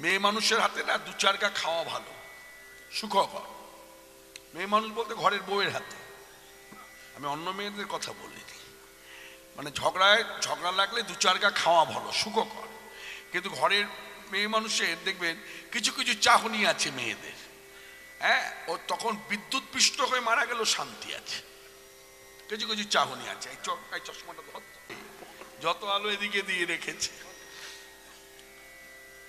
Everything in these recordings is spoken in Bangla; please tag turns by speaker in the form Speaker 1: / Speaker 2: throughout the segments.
Speaker 1: মেয়ে মানুষের হাতে না দু চার গা খাওয়া ভালো, সুখকর। মেয়ে মানুষ বলতে ঘরের বউয়ের হাতে, আমি অন্য মেয়েদের কথা বলিনি। মানে ঝগড়া লাগলে দু চার গা খাওয়া ভালো, সুখকর। কিন্তু ঘরের মেয়ে মানুষের দেখবেন কিছু কিছু চাহনি আছে মেয়েদের, হ্যাঁ, ও তখন বিদ্যুৎ পৃষ্ঠ হয়ে মারা গেল শান্তি আছে। কিছু কিছু চাহনি আছে। এই চশমাটা যত আলো এদিকে দিয়ে রেখেছে,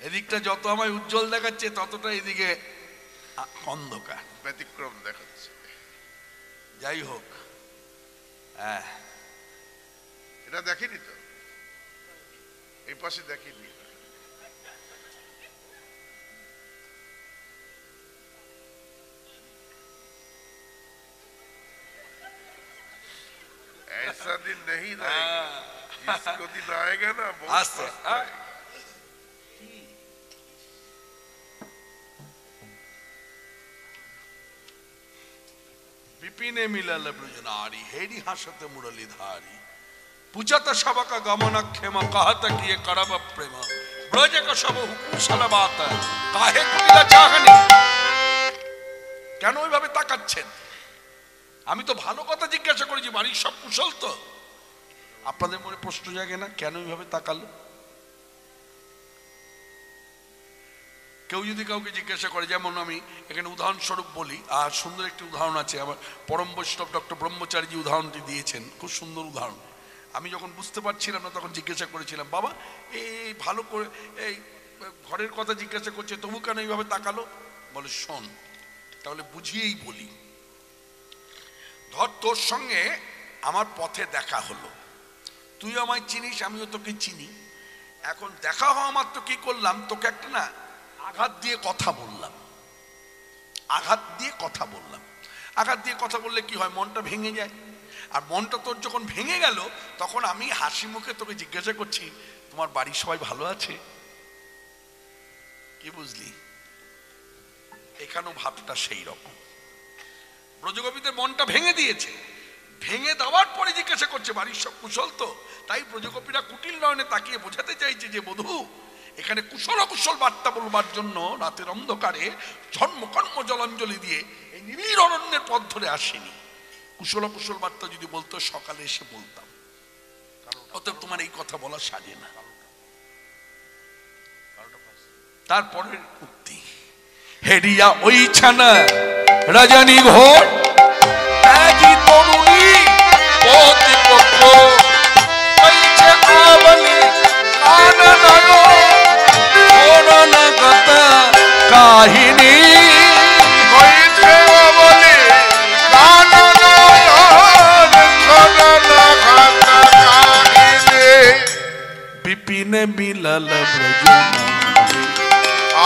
Speaker 1: এদিকটা যত আমায় উজ্জ্বল দেখাচ্ছে ততটা এদিকে অন্ধকার,
Speaker 2: ব্যতিক্রম দেখাচ্ছে।
Speaker 1: যাই হোক, হ্যাঁ,
Speaker 2: এটা দেখিনি তো, এই পাশে দেখিনি। ऐसा दिन नहीं रहेगा, इसको दिन आएगा ना बहुत पछताएगा।
Speaker 1: विपिने मिलल ब्रजनारी, हेरी हासते मुरली धारी, पूछत सबका गमन क्षेम, कहत किए करब प्रेम, ब्रज का सब कुशल बात, काहे कुटिला चाहनी। কেন ওইভাবে তাকাচ্ছেন? আমি তো ভালো কথা জিজ্ঞাসা করেছি, বাড়ির সব কুশল তো? আপনাদের মনে প্রশ্ন জাগে না কেন ওইভাবে তাকালো? কেউ যদি কাউকে জিজ্ঞাসা করে, যেমন আমি এখানে উদাহরণস্বরূপ বলি, আর সুন্দর একটি উদাহরণ আছে, আমার পরম বৈষ্ণব ডক্টর ব্রহ্মচারীজি উদাহরণটি দিয়েছেন, খুব সুন্দর উদাহরণ। আমি যখন বুঝতে পারছিলাম না তখন জিজ্ঞাসা করেছিলাম, বাবা এই ভালো করে এই ঘরের কথা জিজ্ঞাসা করছে, তবু কেন এইভাবে তাকালো? বলে শোন, তাহলে বুঝিয়েই বলি। ধর তোর সঙ্গে আমার পথে দেখা হলো, তুই আমায় চিনিস, আমিও তোকে চিনি। এখন দেখা হওয়া মাত্র কি করলাম, তোকে একটা না আঘাত দিয়ে কথা বললাম, আঘাত দিয়ে কথা বললাম। আঘাত দিয়ে কথা বললে কি হয়, মনটা ভেঙে যায়। আর মনটা তোর যখন ভেঙে গেল, তখন আমি হাসি মুখে তোকে জিজ্ঞাসা করছি, তোমার বাড়ির সবাই ভালো আছে? কি বুঝলি? এখানেও ভাবটা সেই রকম। ব্রজগোপীদের মনটা ভেঙে দিয়েছে, ভেঙে দেওয়ার পরে জিজ্ঞাসা করছে বাড়ির সব কুশল তো? তাই ব্রজগোপীরা কুটিল নয়নে তাকিয়ে বোঝাতে চাইছে যে বধূ, এখানে কুশল অকুশল বার্তা বলবার জন্য রাতের অন্ধকারে জন্মকর্ম জলাঞ্জলি দিয়ে এই নিবিড় অরণ্যের পথ ধরে আসেনি। কুশল অকুশল বার্তা যদি বলতো সকালে এসে বলতাম, অতএব তোমার এই কথা বলা সাজে না। তারপরের উক্তি, হেরিয়া ওই ছানা রজনী ঘোর, ত্যাগী তরুণী প্রতিপক্ষ, কইছে আবলি কাননয় করুণগত কাহিনী,
Speaker 2: কইছে আবলি কাননয় করুণগত কাহিনী,
Speaker 1: বিপিনে মিলল ব্রজনারী,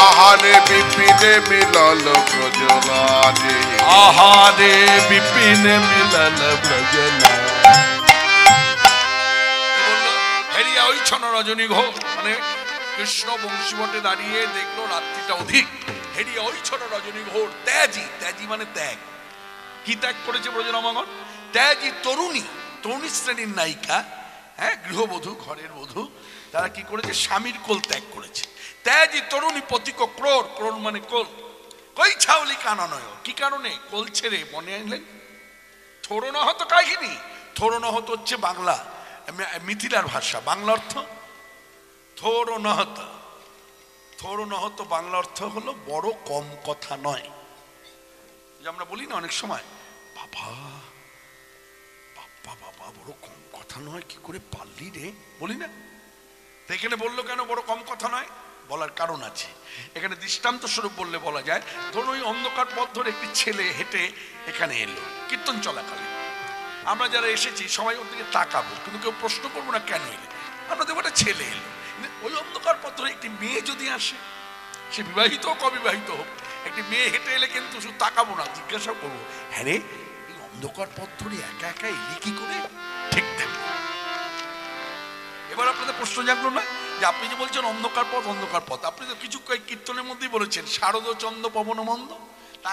Speaker 2: আহারে বিপিনে মিলল ব্রজনারী,
Speaker 1: আহারে বিপিনে মিলল ব্রজনারী। হেরিয়া ওই ছন রজনী ঘোর, মানে কৃষ্ণ বংশীবটে দাঁড়িয়ে দেখলো রাত্রিটা অধিক। হেরিয়া ওই ছন রজনী ঘোর, ত্যাজি, ত্যাজি মানে ত্যাগ। কি ত্যাগ করেছে ব্রজরামগণ? ত্যাজি তরুণী, তরুণী শ্রেণীর নায়িকা, হ্যাঁ, গৃহবধূ, ঘরের বধূ, তারা কি করেছে? স্বামীর কোল ত্যাগ করেছে। ত্যাজি তরুণী পতিক ক্রোর, ক্রোর মানে কোল, কই ছাউলি কাননয়, কি কারণে? কোল ছেড়ে মনে আনলেন। থোড়ো নহত কাহিনী, থোড়ো নহত হচ্ছে বাংলা, মিথিলার ভাষা, বাংলা অর্থ থোড়ো নহত। থোড়ো নহত বাংলা অর্থ হলো বড় কম কথা নয়। যে আমরা বলি না অনেক সময়, বাবা বাবা বাবা বড় কম কথা নয়, কি করে পারলি রে, বলি না? তো এখানে বললো কেন বড় কম কথা নয়? বলার কারণ আছে। এখানে দৃষ্টান্ত স্বরূপ বললে বলা যায়, ধরুন ওই অন্ধকার পথ ধরে একটি ছেলে হেঁটে এখানে এলো কীর্তন চলাকালীন। আমরা যারা এসেছি সবাই ওর দিকে তাকাবো, কিন্তু কেউ প্রশ্ন করবো না কেন এলে। আমরা দেখবো একটা ছেলে এলো। ওই অন্ধকার পথ ধরে একটি মেয়ে যদি আসে, সে বিবাহিত হোক অবিবাহিত হোক, একটি মেয়ে হেঁটে এলে কিন্তু শুধু তাকাবো না, জিজ্ঞাসা করবো, হ্যাঁ রে এই অন্ধকার পথ ধরে একা একা এলি কি করে? ঠিক তেমন এবার আপনাদের প্রশ্ন জাগলো না, যে আপনি যে বলছেন অন্ধকার পথ, অন্ধকার পথ, আপনি তো কিছু কীর্তনের মধ্যেই বলেছেন শারদ চন্দ্র পবন মন্দ,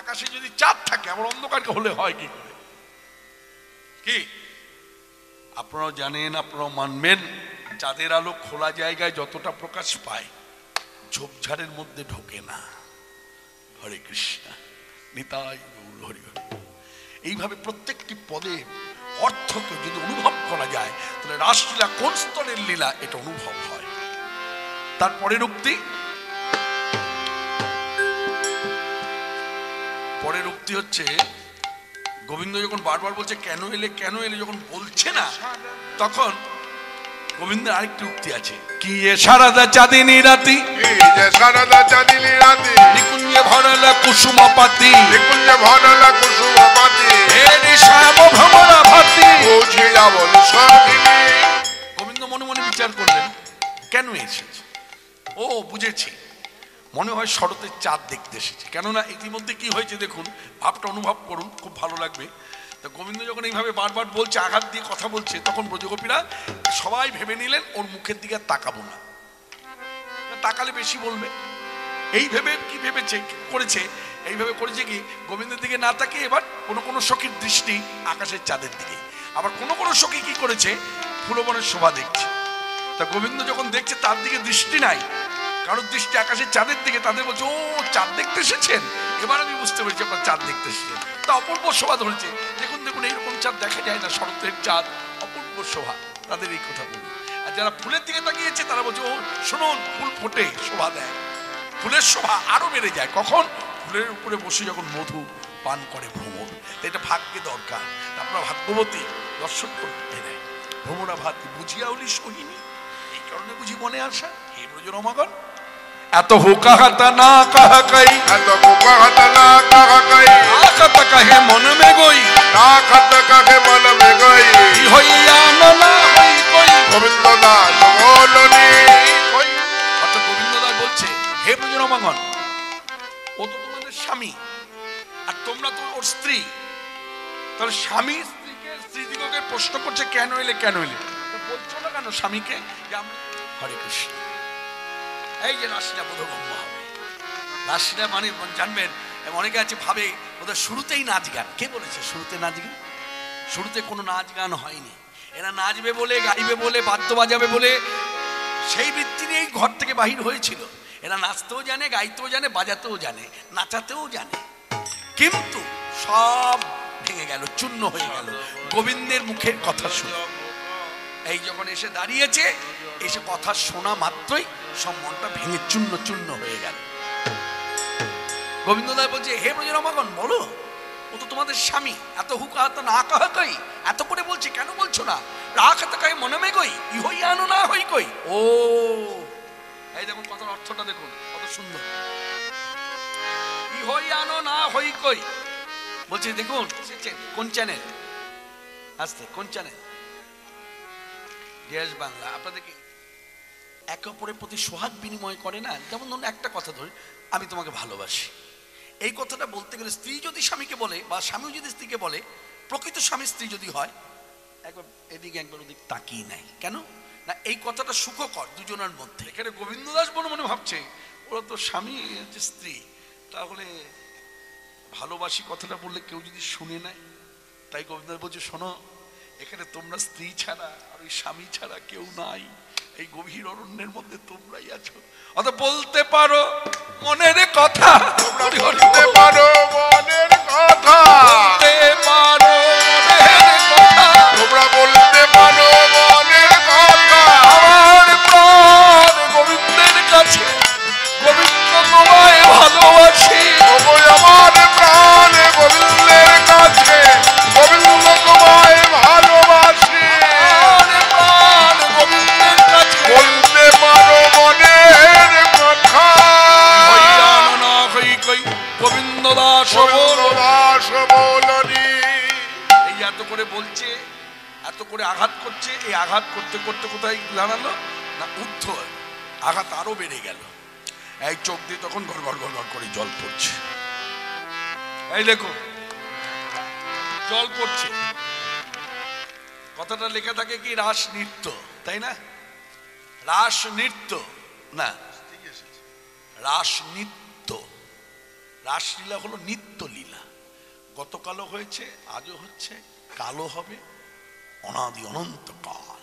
Speaker 1: আকাশে যদি চাঁদ থাকে আমার অন্ধকার হলে হয় কি করে? কি আপনারাও জানেন, আপনারাও মানবেন, চাঁদের আলো খোলা জায়গায় যতটা প্রকাশ পায়, ঝোপঝাড়ের মধ্যে ঢোকে না। হরে কৃষ্ণ, নিতাই গৌর হরি হরি। এইভাবে প্রত্যেকটি পদে অর্থকে যদি অনুভব করা যায় তাহলে রাসলীলা কোন স্তরের লীলা এটা অনুভব হয়। তারপরের উক্তি, পরের উক্তি হচ্ছে গোবিন্দ যখন বারবার বলছে কেন এলে কেন এলে, যখন বলছে না তখন গোবিন্দের আরেকটি উক্তি আছে, কি এ সারদা চাঁদিনী রাতি,
Speaker 2: সারদা চাঁদিনী রাতি,
Speaker 1: নিকুঞ্জে ভরলা কুসুম পাতি,
Speaker 2: নিকুঞ্জে ভরলা কুসুম পাতি,
Speaker 1: এরি শ্যাম ভ্রমরা ভাতি,
Speaker 2: বুঝিয়া বলি সখিনী।
Speaker 1: গোবিন্দ মনে মনে বিচার করলেন কেন এসেছে। ও বুঝেছি, মনে হয় শরতের চাঁদ দেখতে এসেছে। কেননা ইতিমধ্যে কি হয়েছে দেখুন, ভাবটা অনুভব করুন, খুব ভালো লাগবে। তো গোবিন্দ যখন এইভাবে বারবার বলছে, আঘাত দিয়ে কথা বলছে, তখন ব্রজগোপীরা সবাই ভেবে নিলেন ওর মুখের দিকে তাকাবো না, তাকালে বেশি বলবে। এই ভেবে কি ভেবেছে করেছে, এইভাবে করেছে কি গোবিন্দের দিকে না তাকিয়ে এবার কোনো কোনো সখীর দৃষ্টি আকাশের চাঁদের দিকে, আবার কোনো কোনো সখী কি করেছে ফুলবনের শোভা দেখছে। তা গোবিন্দ যখন দেখছে তার দিকে দৃষ্টি নাই, কারোর দৃষ্টি আকাশের চাঁদের দিকে, তাদের বলছে ও চাঁদ দেখতে এসেছেন, এবার আমি বুঝতে পেরেছি আপনার চাঁদ দেখতে এসেছেন। তা অপূর্ব শোভা ধরেছে, দেখুন দেখুন এইরকম চাঁদ দেখা যায় না, শরতের চাঁদ অপূর্ব শোভা, তাদের এই কথা বলি। আর যারা ফুলের দিকে তাকিয়েছে তারা বলছে ও শুনুন ফুল ফোটে শোভা দেয়, ফুলের শোভা আরো বেড়ে যায় কখন, ফুলের উপরে বসে যখন মধু পান করে ভ্রমর। এটা ভাগ্যে দরকার, আপনারা ভাগ্যবতী দর্শন করতে নেয় ভ্রমরা ভাত বুঝিয়া উলি সহিনী, এই কারণে বুঝি মনে আসা হে ব্রজ রমাগণ। এত হুকা হাতা না কাহা কাই,
Speaker 2: এত হুকা হাতা না কাহা কাই,
Speaker 1: আকাতা কাহে মন মে গই,
Speaker 2: না খাতা কাহে মন মে গই,
Speaker 1: ই হইয়া না হই কই,
Speaker 2: গোবিন্দ দাস বলনি কই।
Speaker 1: অর্থাৎ গোবিন্দ দাস বলছে হে ব্রজ রমাগণ, ও তো তোমাদের স্বামী আর তোমরা তো ওর স্ত্রী, তাহলে স্বামী স্ত্রীকে স্ত্রীদিগকে প্রশ্ন করছে কেন এলে কেন এলে, বলছো না কেন স্বামীকে যে আমরা। হরে কৃষ্ণ, এই যে রাশিটা বোধগম্য হবে, রাশিটা মানে জানবেন অনেকে আছে ভাবে ওদের শুরুতেই নাচ গান, কে বলেছে শুরুতে নাচ গান, শুরুতে কোনো নাচ গান হয়নি, এরা নাচবে বলে গাইবে বলে বাদ্য বাজাবে বলে সেই বৃত্তি নিয়েই ঘর থেকে বাহির হয়েছিল। এরা নাচতেও জানে, গাইতেও জানে, বাজাতেও জানে, নাচাতেও জানে, কিন্তু সব ভেঙে গেল, চূর্ণ হয়ে গেল গোবিন্দের মুখের কথা শুনে। এই যখন এসে দাঁড়িয়েছে, এসে কথা শোনা মাত্রই সব মনটা ভেঙে চূর্ণ চূর্ণ হয়ে গেল। গোবিন্দ দাস বলছে হে ব্রজ রমাগণ বলো, ও তো তোমাদের স্বামী, এত হুকা হাত না কাহা কই, এত করে বলছে কেন বলছো না, রাখ হাতে কাই মনে মে গই, ই হই আনো না হই কই। ও এই দেখুন কথার অর্থটা দেখুন কত সুন্দর, ই হই আনো না হই কই বলছে। দেখুন কোন চ্যানেল আসছে, কোন চ্যানেল, গ্যাস বাংলা। আপনাদেরকে একে অপরের প্রতি সোহাগ বিনিময় করে না, যেমন ধরুন একটা কথা ধরে আমি তোমাকে ভালোবাসি, এই কথাটা বলতে গেলে স্ত্রী যদি স্বামীকে বলে বা স্বামী যদি স্ত্রীকে বলে, প্রকৃত স্বামী স্ত্রী যদি হয়, একবার এদিকে একবার ওদিক তাকিয়ে নাই কেন না, এই কথাটা সুখকর দুজনের মধ্যে। এখানে গোবিন্দ দাস মনে মনে ভাবছে ওরা তো স্বামী হচ্ছে স্ত্রী, তাহলে ভালোবাসি কথাটা বললে কেউ যদি শুনে নেয়, তাই গোবিন্দ দাস বলছে শোনো, এখানে তোমরা স্ত্রী ছাড়া আর ওই স্বামী ছাড়া কেউ নাই, এই গভীর অরণ্যের মধ্যে তোমরাই আছো, অত বলতে পারো মনের কথা,
Speaker 2: তোমরা বলতে পারো মনের কথা,
Speaker 1: বলতে পারো মনের কথা,
Speaker 2: তোমরা বলতে পারো মনের কথা।
Speaker 1: আমার প্রাণ গোবিন্দের কাছে, গোবিন্দ তোমায় ভালোবাসি,
Speaker 2: ওগো আমার প্রাণ গোবিন্দের কাছে, গোবিন্দ তোমায় ভালোবাসি,
Speaker 1: আমার প্রাণ গোবিন্দের কাছে,
Speaker 2: বলতে পারো মনের কথা।
Speaker 1: হইয়া না হই কই, গোবিন্দ দাস
Speaker 2: গোবিন্দ দাস বলনি।
Speaker 1: এই এত করে বলছে, এত করে আঘাত করছে, এই আঘাত করতে করতে কোথায় দাঁড়ালো না ঊর্ধ্ব আঘাত আরো বেড়ে গেল। এই চোখ দিয়ে তখন ঘর ঘর ঘর ঘর করে জল পড়ছে, এই দেখো জল পড়ছে। কথাটা লেখা থাকে কি রাস নৃত্য, তাই না, রাস নৃত্য না, রাস নৃত্য, রাসলীলা হলো নিত্য লীলা, গতকালও হয়েছে, আজও হচ্ছে, কালো হবে, অনাদি অনন্ত কাল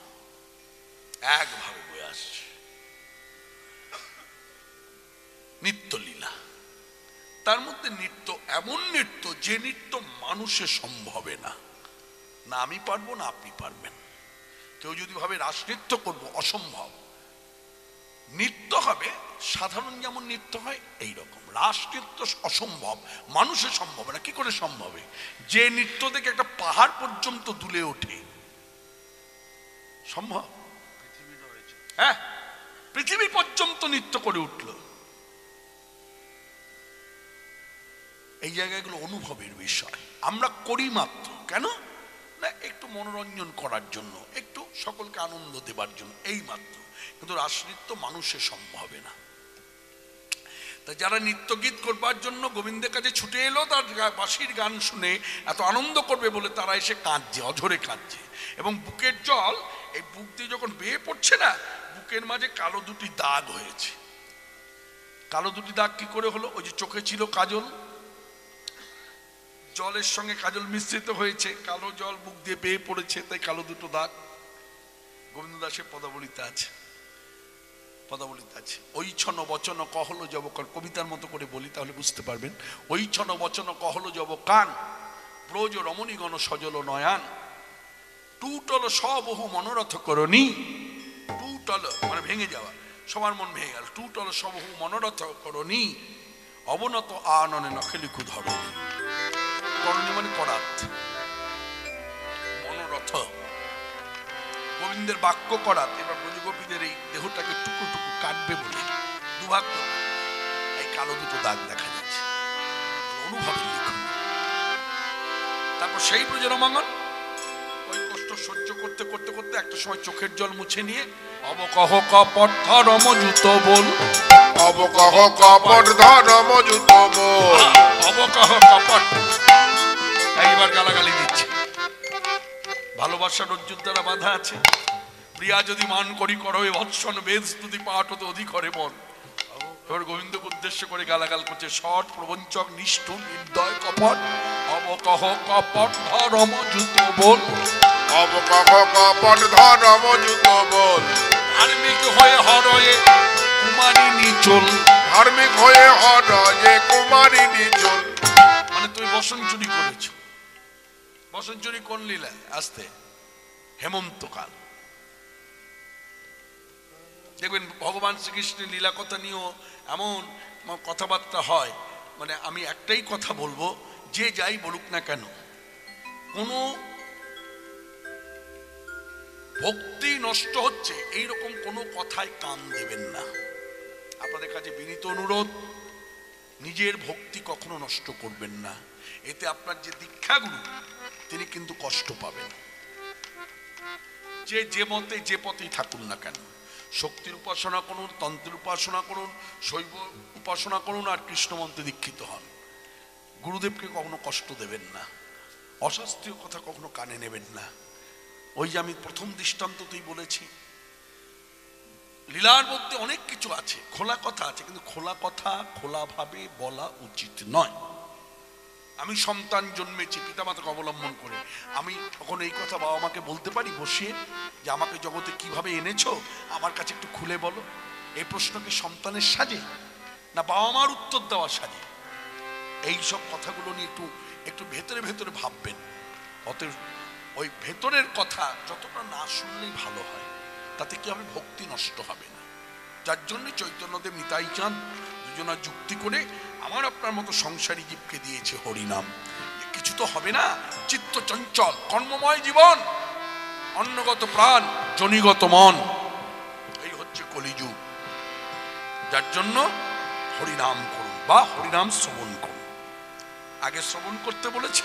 Speaker 1: একভাবে বয়ে আসছে। নিত্যলীলা। তার মধ্যে নৃত্য এমন নৃত্য যে নৃত্য মানুষের সম্ভবে না, না আমি পারবো না আপনি পারবেন। কেউ যদি ভাবে রাসনৃত্য করবো, অসম্ভব। নৃত্য হবে সাধারণ যেমন নৃত্য হয় এইরকম। রাসনৃত্য অসম্ভব, মানুষের সম্ভব না। কি করে সম্ভব? যে নৃত্য থেকে একটা পাহাড় পর্যন্ত দুলে ওঠে, সম্ভব? হ্যাঁ, পৃথিবী পর্যন্ত নৃত্য করে উঠল। এই জায়গাগুলো অনুভবের বিষয়। আমরা করি মাত্র, কেন না একটু মনোরঞ্জন করার জন্য, একটু সকলকে আনন্দ দেবার জন্য, এই মাত্র। কিন্তু রাসনৃত্য মানুষের সম্ভবে না। তা যারা নৃত্য গীত করবার জন্য গোবিন্দের কাছে ছুটে এলো, তার বাঁশির গান শুনে এত আনন্দ করবে বলে তারা এসে কাঁদছে, অঝরে কাঁদছে। এবং বুকের জল এই বুক দিয়ে যখন বেয়ে পড়ছে না, বুকের মাঝে কালো দুটি দাগ হয়েছে। কালো দুটি দাগ কি করে হলো? ওই যে চোখে ছিল কাজল, জলের সঙ্গে কাজল মিশ্রিত হয়েছে, কালো জল বুক দিয়ে বেয়ে পড়েছে, তাই কালো দুটো দাগ। গোবিন্দ দাসের পদাবলিতে আছে, পদাবলিতে আছে, ওই ছন বচন কহলো জব কান। কবিতার মতো করে বলি তাহলে বুঝতে পারবেন। ওই ছন বচন কহলো জব কান, ব্রজ রমণীগণ সজল নয়ান, টুটল সবহু মনোরথ করণী। টুটল মানে ভেঙে যাওয়া, সবার মন ভেঙে গেল। টুটল সবহু মনোরথ করণী, অবনত আননে নখেলিকু ধরণী। করণী মানে করাত, মনোরথ গোবিন্দের বাক্য করাত। এবার ব্রজগোপীদের এই দেহটাকে টুকু টুকু কাটবে বলে দুভাগ করবে, এই কালো দুটো দাগ দেখা যাচ্ছে, অনুভবের লিখন। তারপর সেই ব্রজরমাঙ্গন ওই কষ্ট সহ্য করতে করতে করতে একটা সময় চোখের জল মুছে নিয়ে অবকহ কপট ধরম জুত বল,
Speaker 2: অবকহ কপট ধরম জুত বল,
Speaker 1: অবকহ কপট। এইবার গালাগালি দিচ্ছে, ভালোবাসার রজ্জুর দ্বারা বাধা আছে। প্রিয়া যদি মান করি করো ভৎসন বেদ স্তুতি পাঠ হতে অধিক করে মন। এবার গোবিন্দকে উদ্দেশ্য করে গালাগাল করছে, শট প্রবঞ্চক নিষ্ঠুর নির্দয় কপট, অবকহ কপট ধরম জুত বল,
Speaker 2: অবকহ কপট ধরম জুত বল।
Speaker 1: ধার্মিক হয়ে হরয়ে কুমারী নিচল,
Speaker 2: ধার্মিক হয়ে হরয়ে কুমারী নিচল।
Speaker 1: মানে তুই বসন চুরি করেছ। বসন চুরি কোন লীলা? আসতে হেমন্তকাল। দেখবেন ভগবান শ্রীকৃষ্ণের লীলা কথা নিয়েও এমন কথাবার্তা হয়, মানে আমি একটাই কথা বলবো, যে যাই বলুক না কেন, কোনো ভক্তি নষ্ট হচ্ছে এইরকম কোনো কথায় কান দেবেন না। আপনাদের কাছে বিনীত অনুরোধ, নিজের ভক্তি কখনো নষ্ট করবেন না। এতে আপনার যে দীক্ষাগুরু তিনি কিন্তু কষ্ট পাবেন। যে মতে যে পথেই থাকুন না কেন, শক্তির উপাসনা করুন, তন্ত্রের উপাসনা করুন, শৈব উপাসনা করুন, আর কৃষ্ণ মন্ত্রে দীক্ষিত হন, গুরুদেবকে কখনো কষ্ট দেবেন না, অশাস্ত্রীয় কথা কখনো কানে নেবেন না। ওই যে আমি প্রথম দৃষ্টান্ততেই বলেছি, লীলার মধ্যে অনেক কিছু আছে, খোলা কথা আছে, কিন্তু খোলা কথা খোলাভাবে বলা উচিত নয়। আমি সন্তান জন্মেছি পিতামাতাকে অবলম্বন করে, আমি তখন এই কথা বাবা মাকে বলতে পারি বসিয়ে যে আমাকে জগতে কিভাবে এনেছো আমার কাছে একটু খুলে বলো? এই প্রশ্ন কি সন্তানের সাজে, না বাবা মার উত্তর দেওয়া সাজে? এই সব কথাগুলো নিয়ে একটু ভেতরে ভেতরে ভাববেন। অতএব ওই ভেতরের কথা যতটা না শুনলেই ভালো হয়, তাতে কি হবে? ভক্তি নষ্ট হবে না। যার জন্য চৈতন্যদেব নিতাই চাঁদ দুজনা যুক্তি করে আমার আপনার মতো সংসারী জীবকে দিয়েছে হরিনাম। কিছু তো হবে না, চিত্ত চঞ্চল কর্মময় জীবন, অন্নগত প্রাণ জনিগত মন, এই হচ্ছে কলিযুগ। যার জন্য হরিনাম করুন বা হরিনাম শ্রবণ করুন। আগে শ্রবণ করতে বলেছে,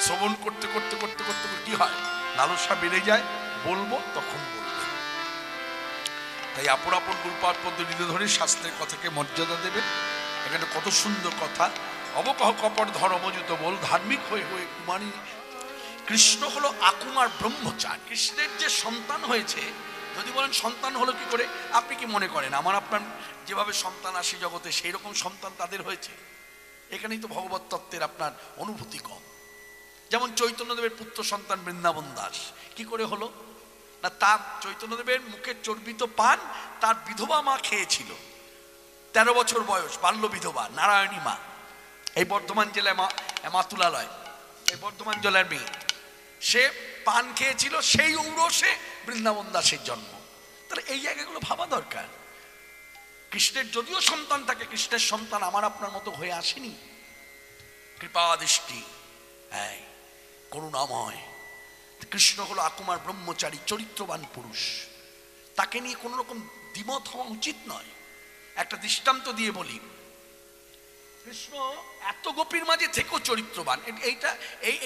Speaker 1: শ্রবণ করতে করতে করতে করতে কি হয়? লালসা বেড়ে যায়, বলবো তখন বলবে। তাই আপন আপন গুরুপাদ পদ্ধতিতে ধরে শাস্ত্রের কথাকে মর্যাদা দেবেন। এখানে কত সুন্দর কথা, অবকহ কপট ধর্মযুত বল, ধার্মিক হয়ে হয়ে কুমারী। কৃষ্ণ হলো আকুমার ব্রহ্মচারী। কৃষ্ণের যে সন্তান হয়েছে, যদি বলেন সন্তান হলো কি করে, আপনি কি মনে করেন আমার আপনার যেভাবে সন্তান আসে জগতে সেই রকম সন্তান তাদের হয়েছে? এখানেই তো ভগবত তত্ত্বের আপনার অনুভূতি কম। যেমন চৈতন্যদেবের পুত্র সন্তান বৃন্দাবন দাস কি করে হলো না, তার চৈতন্যদেবের মুখের চর্বিত পান তার বিধবা মা খেয়েছিল, 13 বছর বয়স, বাল্য বিধবা, নারায়ণী মা, এই বর্ধমান জেলায় মাতুলালয়, এই বর্ধমান জেলার মেয়ে। সে পান খেয়েছিল, সেই ঔরসে বৃন্দাবন দাসের জন্ম। তাহলে এই জায়গাগুলো ভাবা দরকার। কৃষ্ণের যদিও সন্তান থাকে, কৃষ্ণের সন্তান আমার আপনার মতো হয়ে আসেনি। কৃপা দৃষ্টি, করুণাময়। কৃষ্ণ হলো আকুমার ব্রহ্মচারী, চরিত্রবান পুরুষ। তাকে নিয়ে কোনো রকম দ্বিমত হওয়া উচিত নয়। একটা দৃষ্টান্ত দিয়ে বলি, কৃষ্ণ এত গোপীর মাঝে থেকেও চরিত্রবান। এইটা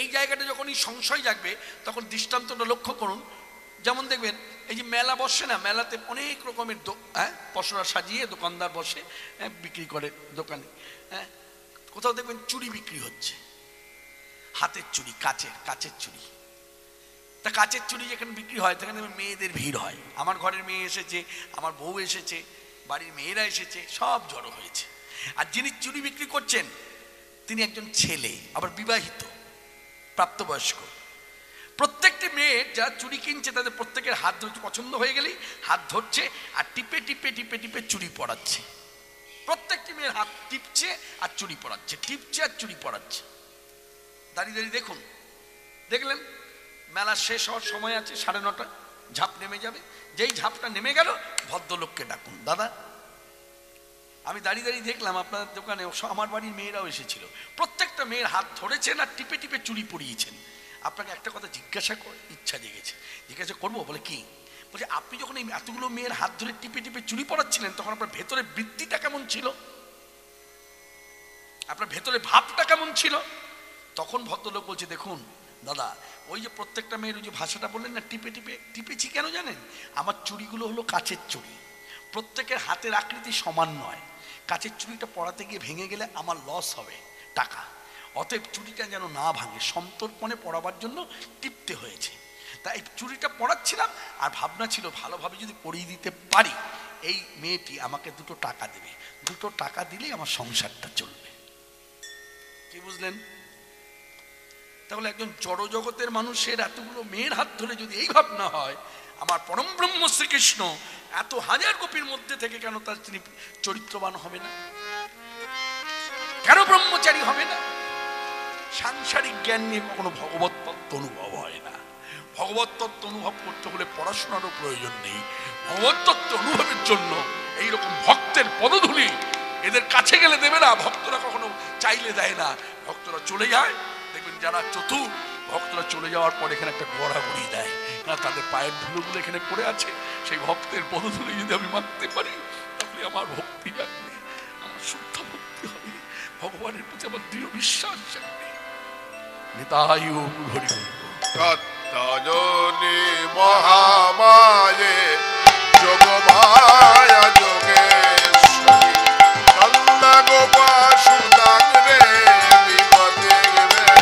Speaker 1: এই জায়গাটা যখনই সংশয় জাগবে তখন দৃষ্টান্তটা লক্ষ্য করুন। যেমন দেখবেন এই যে মেলা বসে না, মেলাতে অনেক রকমের পসরা সাজিয়ে দোকানদার বসে, বিক্রি করে দোকানে। কোথাও দেখবেন চুড়ি বিক্রি হচ্ছে, হাতের চুড়ি, কাচের চুড়ি। তা কাচের চুড়ি যেখানে বিক্রি হয় সেখানে মেয়েদের ভিড় হয়। আমার ঘরের মেয়ে এসেছে, আমার বউ এসেছে, বাড়ির মেয়েরা এসেছে, সব জড়ো হয়েছে। আর যিনি চুড়ি বিক্রি করছেন তিনি একজন ছেলে, আবার বিবাহিত, প্রাপ্তবয়স্ক। প্রত্যেকটি মেয়ে যা চুড়ি কিনছে তাদের প্রত্যেকের হাত ধরছে, পছন্দ হয়ে গেলেই হাত ধরছে আর টিপে টিপে টিপে টিপে চুড়ি পরাচ্ছে। প্রত্যেকটি মেয়ের হাত টিপছে আর চুড়ি পরাচ্ছে, টিপছে আর চুড়ি পরাচ্ছে। দাঁড়িয়ে দাঁড়িয়ে দেখলেন মেলা শেষ হওয়ার সময় আছে, 9:30, ঝাঁপ নেমে যাবে। যেই ঝাঁপটা নেমে গেল, ভদ্রলোককে ডাকুন, দাদা। আমি দাঁড়িয়ে দাঁড়িয়ে দেখলাম আপনার দোকানে আমার বাড়ির মেয়েরাও এসেছিল। প্রত্যেকটা মেয়ের হাত ধরেছেন আর টিপে টিপে চুড়ি পরিয়েছেন। আপনাকে একটা কথা জিজ্ঞাসা ইচ্ছা জেগেছে, জিজ্ঞাসা করবো? বলে কি? বলছে আপনি যখন এই এতগুলো মেয়ের হাত ধরে টিপে টিপে চুড়ি পরাচ্ছিলেন তখন আপনার ভেতরে বৃত্তিটা কেমন ছিল, আপনার ভেতরে ভাবটা কেমন ছিল? তখন ভদ্রলোক বলছে, দেখুন দাদা, ওই যে প্রত্যেকটা মেয়ের ওই যে ভাষাটা বললেন না, টিপে টিপে, টিপেছি কেন জানেন? আমার চুড়িগুলো হলো কাচের চুড়ি, প্রত্যেকের হাতের আকৃতি সমান নয়। কাচের চুড়িটা পরাতে গিয়ে ভেঙে গেলে আমার লস হবে টাকা, অতএব চুড়িটা যেন না ভাঙে সন্তর্পণে পরাবার জন্য টিপতে হয়েছে। তাই এই চুড়িটা পরাচ্ছিলাম আর ভাবনা ছিল ভালোভাবে যদি পরিয়ে দিতে পারি এই মেয়েটি আমাকে 2 টাকা দেবে, 2 টাকা দিলেই আমার সংসারটা চলবে। কি বুঝলেন? তাহলে একজন জড় জগতের মানুষের এতগুলো মেয়ের হাত ধরে যদি এই ভাবনা হয়, আমার পরম ব্রহ্ম শ্রীকৃষ্ণ এত হাজার গোপীর মধ্যে থেকে কেন তিনি চরিত্রবান হবে না? কেন ব্রহ্মচারী হবে না? সাংসারিক জ্ঞান নিয়ে কখনো ভগবত তত্ত্ব অনুভব হয় না। ভগবত তত্ত্ব অনুভব করতে হলে পড়াশোনারও প্রয়োজন নেই। ভগবত তত্ত্ব অনুভবের জন্য এইরকম ভক্তের পদধূলি এদের কাছে গেলে দেবে না। ভক্তরা কখনো চাইলে দেয় না, ভক্তরা চলে যায়। দেখবেন যারা চতুর ভক্তরা চলে যাওয়ার পর এখানে একটা গড়াগড়ি দেয়, তাদের পায়ের ধুলোগুলো এখানে পড়ে আছে। সেই ভক্তের পদধূলি যদি আমি মানতে পারি তাহলে আমার ভক্তি জানবে, আমার শুদ্ধ ভক্তি হবে, ভগবানের প্রতি আমার দৃঢ় বিশ্বাস জানবে। নিতাই হরি
Speaker 2: তত্ত্বজনি মহামায়ে যোগমায়া যোগেশ্বরী নন্দা গোপাসুদাং রে বিপদে রে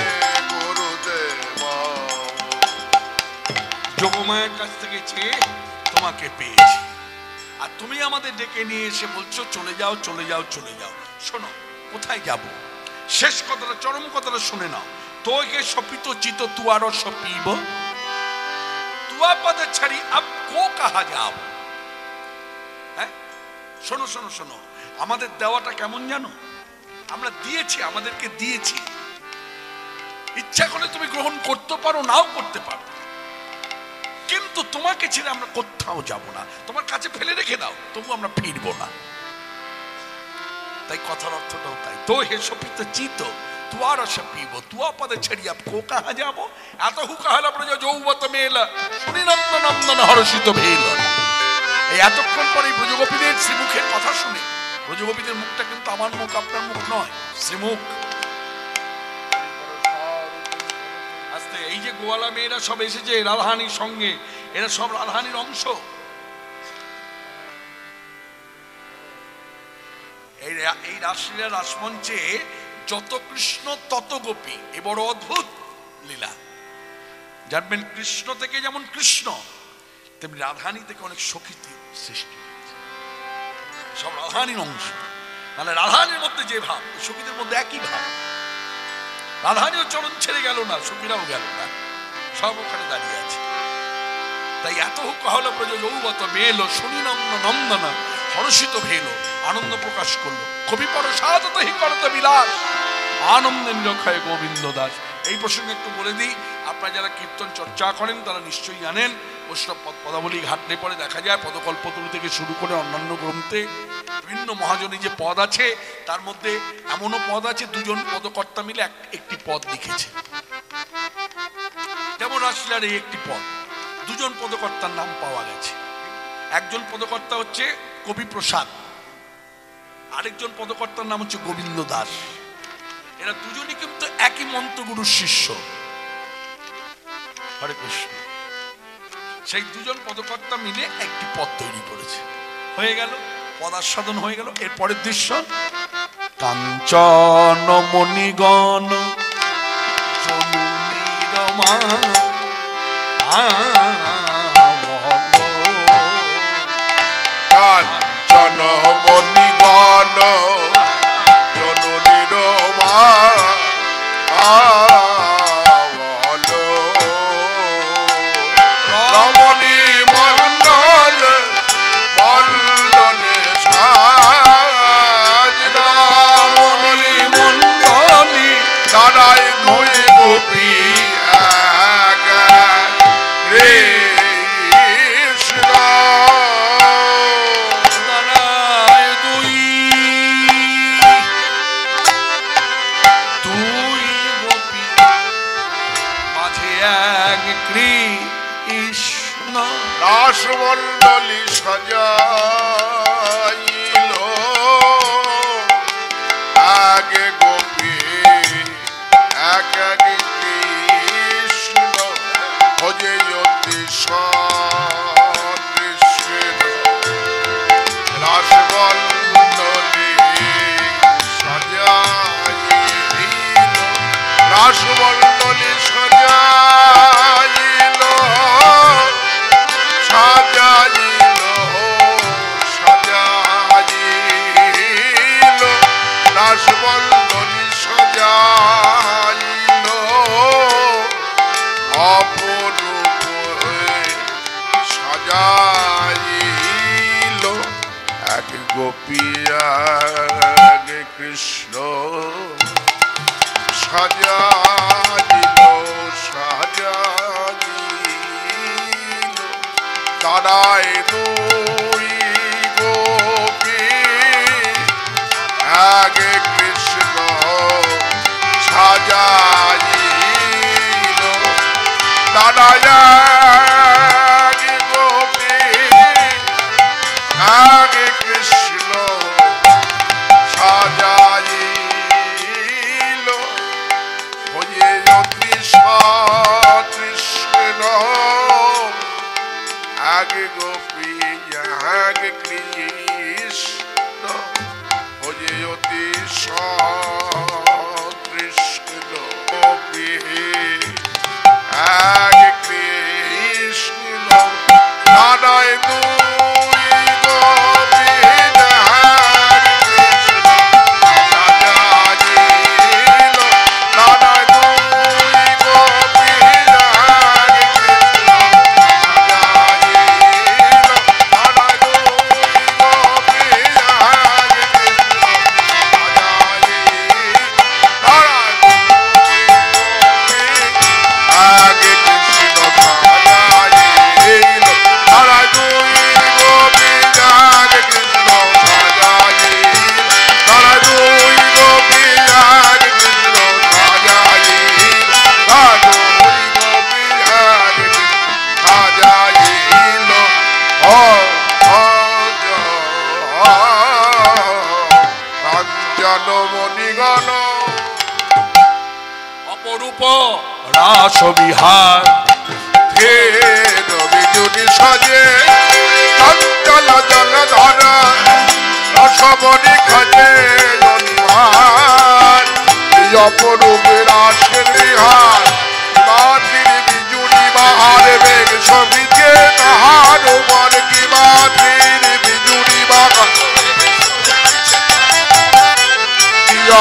Speaker 2: গুরুদেব।
Speaker 1: যোগমায়ের কাছ থেকে চেয়ে তোমাকে পেয়েছি, আর তুমি আমাদের ডেকে নিয়ে এসে বলছো চলে যাও চলে যাও চলে যাও। শোনো, কোথায় যাব? শেষ কথাটা, চরম কথাটা শুনে নাও। তোকে সপিত চিত তুয়ারো সপিব, তুয়া পদে ছাড়ি আব কো কাহা যাব। হ্যাঁ, শোনো শোনো শোনো, আমাদের দেওয়াটা কেমন জানো? আমরা দিয়েছি, আমাদেরকে দিয়েছি। ইচ্ছা করলে তুমি গ্রহণ করতে পারো, নাও করতে পারো, কিন্তু তোমাকে ছেড়ে আমরা কোথাও যাব না। তোমার কাছে ফেলে রেখে দাও, তবু আমরা ফিরবো না। তাই কথার অর্থটাও তাই। তো হে সপিত চিত তুয়ার সপিব, তুয়া পদে ছাড়িয়া কো কাহা যাব। এত হুকা হল প্রজ যৌবত মেলা শুনি নন্দ নন্দন হর্ষিত ভেল। এই এতক্ষণ পরে ব্রজগোপীদের শ্রীমুখের কথা শুনে, ব্রজগোপীদের মুখটা কিন্তু আমার মুখ আপনার মুখ নয়, শ্রীমুখ। আস্তে এই যে গোয়ালা মেয়েরা সব এসেছে রাধারানীর সঙ্গে, এরা সব রাধারানীর অংশ। এই রাসলীলা রাসমঞ্চে যত কৃষ্ণ তত গোপী, এ বড় অদ্ভুত লীলা। জানবেন কৃষ্ণ থেকে যেমন কৃষ্ণ, তেমনি রাধারানী থেকে অনেক সখীতি সৃষ্টি, সব রাধারানীর অংশ। মানে রাধারানীর মধ্যে যে ভাব, সখীদের মধ্যে একই ভাব। রাধারানীও চরণ ছেড়ে গেল না, সখীরাও গেল না, সব ওখানে দাঁড়িয়ে আছে। তাই এত হুকা হলো প্রজ যৌবত মেল শুনি নন্দন নন্দন হরষিত ভেল, আনন্দ প্রকাশ করলো। কবি পরশাদত হি করতে বিলাস, আনন্দে নিরক্ষয় গোবিন্দ দাস। এই প্রসঙ্গে একটু বলে দিই, আপনারা যারা কীর্তন চর্চা করেন তারা নিশ্চয়ই জানেন, বৈষ্ণব পদাবলী ঘাটলে পরে দেখা যায় পদকল্পতরু থেকে শুরু করে অন্যান্য গ্রন্থে বিভিন্ন মহাজনী যে পদ আছে, তার মধ্যে এমনও পদ আছে দুজন পদকর্তা মিলে একটি পদ লিখেছে। যেমন রাসলীলার এই একটি পদ, দুজন পদকর্তার নাম পাওয়া গেছে। একজন পদকর্তা হচ্ছে কবি প্রসাদ, আরেকজন পদকর্তার নাম হচ্ছে গোবিন্দ দাস। এরা দুজনই কিন্তু একই মন্ত্রগুরুর শিষ্য। হরে কৃষ্ণ। সেই দুজন পদকর্তা মিলে একটি পদ তৈরি করেছে, হয়ে গেল পদাস্বাদন হয়ে গেল। এর পরের দৃশ্য, কাঞ্চন মণিগণ জনুনিরমা
Speaker 2: কাঞ্চন মণিগণ জনুনিরমা রমণী মণ্ডল মণ্ডলে সাজনা রমণী মণ্ডলী দাঁড়ায় দুই গোপী এক কৃষ্ণ,
Speaker 1: দাঁড়ায় দুই গোপী মাঝে এক কৃষ্ণ।
Speaker 2: রাসমণ্ডলী সাজাইল আগে গোপী এক এক কৃষ্ণ, ভজে অতি সৃষ্ণ। রাসমণ্ডলী সাজাইল, রাসমণ্ডলী সাজাইল সাজাইল সাজাইল, রাসমণ্ডলী সাজাইল অপরূপ সাজাইল এক গোপী এক কৃষ্ণ, সাজাইল সাজাইল দাঁড়ায় দুই গোপী এক কৃষ্ণ, সাজাইল দাঁড়ায় এক গোপী এক কৃষ্ণ, সাজাইল হয়ে অতি সৃষ্ণ এক গোপী এক কৃষ্ণ, হয়ে অতি সৃষ্ণ গোপী এক কৃষ্ণ, দাঁড়ায় দুই গোপী এক কৃষ্ণ, সাজাইল দাঁড়ায় দুই গোপী এক কৃষ্ণ, সাজাইল দাঁড়ায় দুই গোপী এক কৃষ্ণ, সাজাইল দাঁড়ায় দুই গোপী এক কৃষ্ণ, সাজাইল দাঁড়ায় দুই গোপী এক কৃষ্ণ, সাজাইল দাঁড়ায় দুই গোপী এক কৃষ্ণ, সাজাইল দাঁড়ায় দুই গোপী এক কৃষ্ণ, সাজাইল কাঞ্চন মণিগণ
Speaker 1: অপরূপ রাস বিহার,
Speaker 2: হে রবি জুনি সাজে চঞ্চল জল ধরা রসমণি খজে জনিহার, অপরূপ রাসের বিহার মাটির বিজুড়ি বাহার বেগ সবিকে তাহার উপর কি মাটির বিজুড়ি বাহার,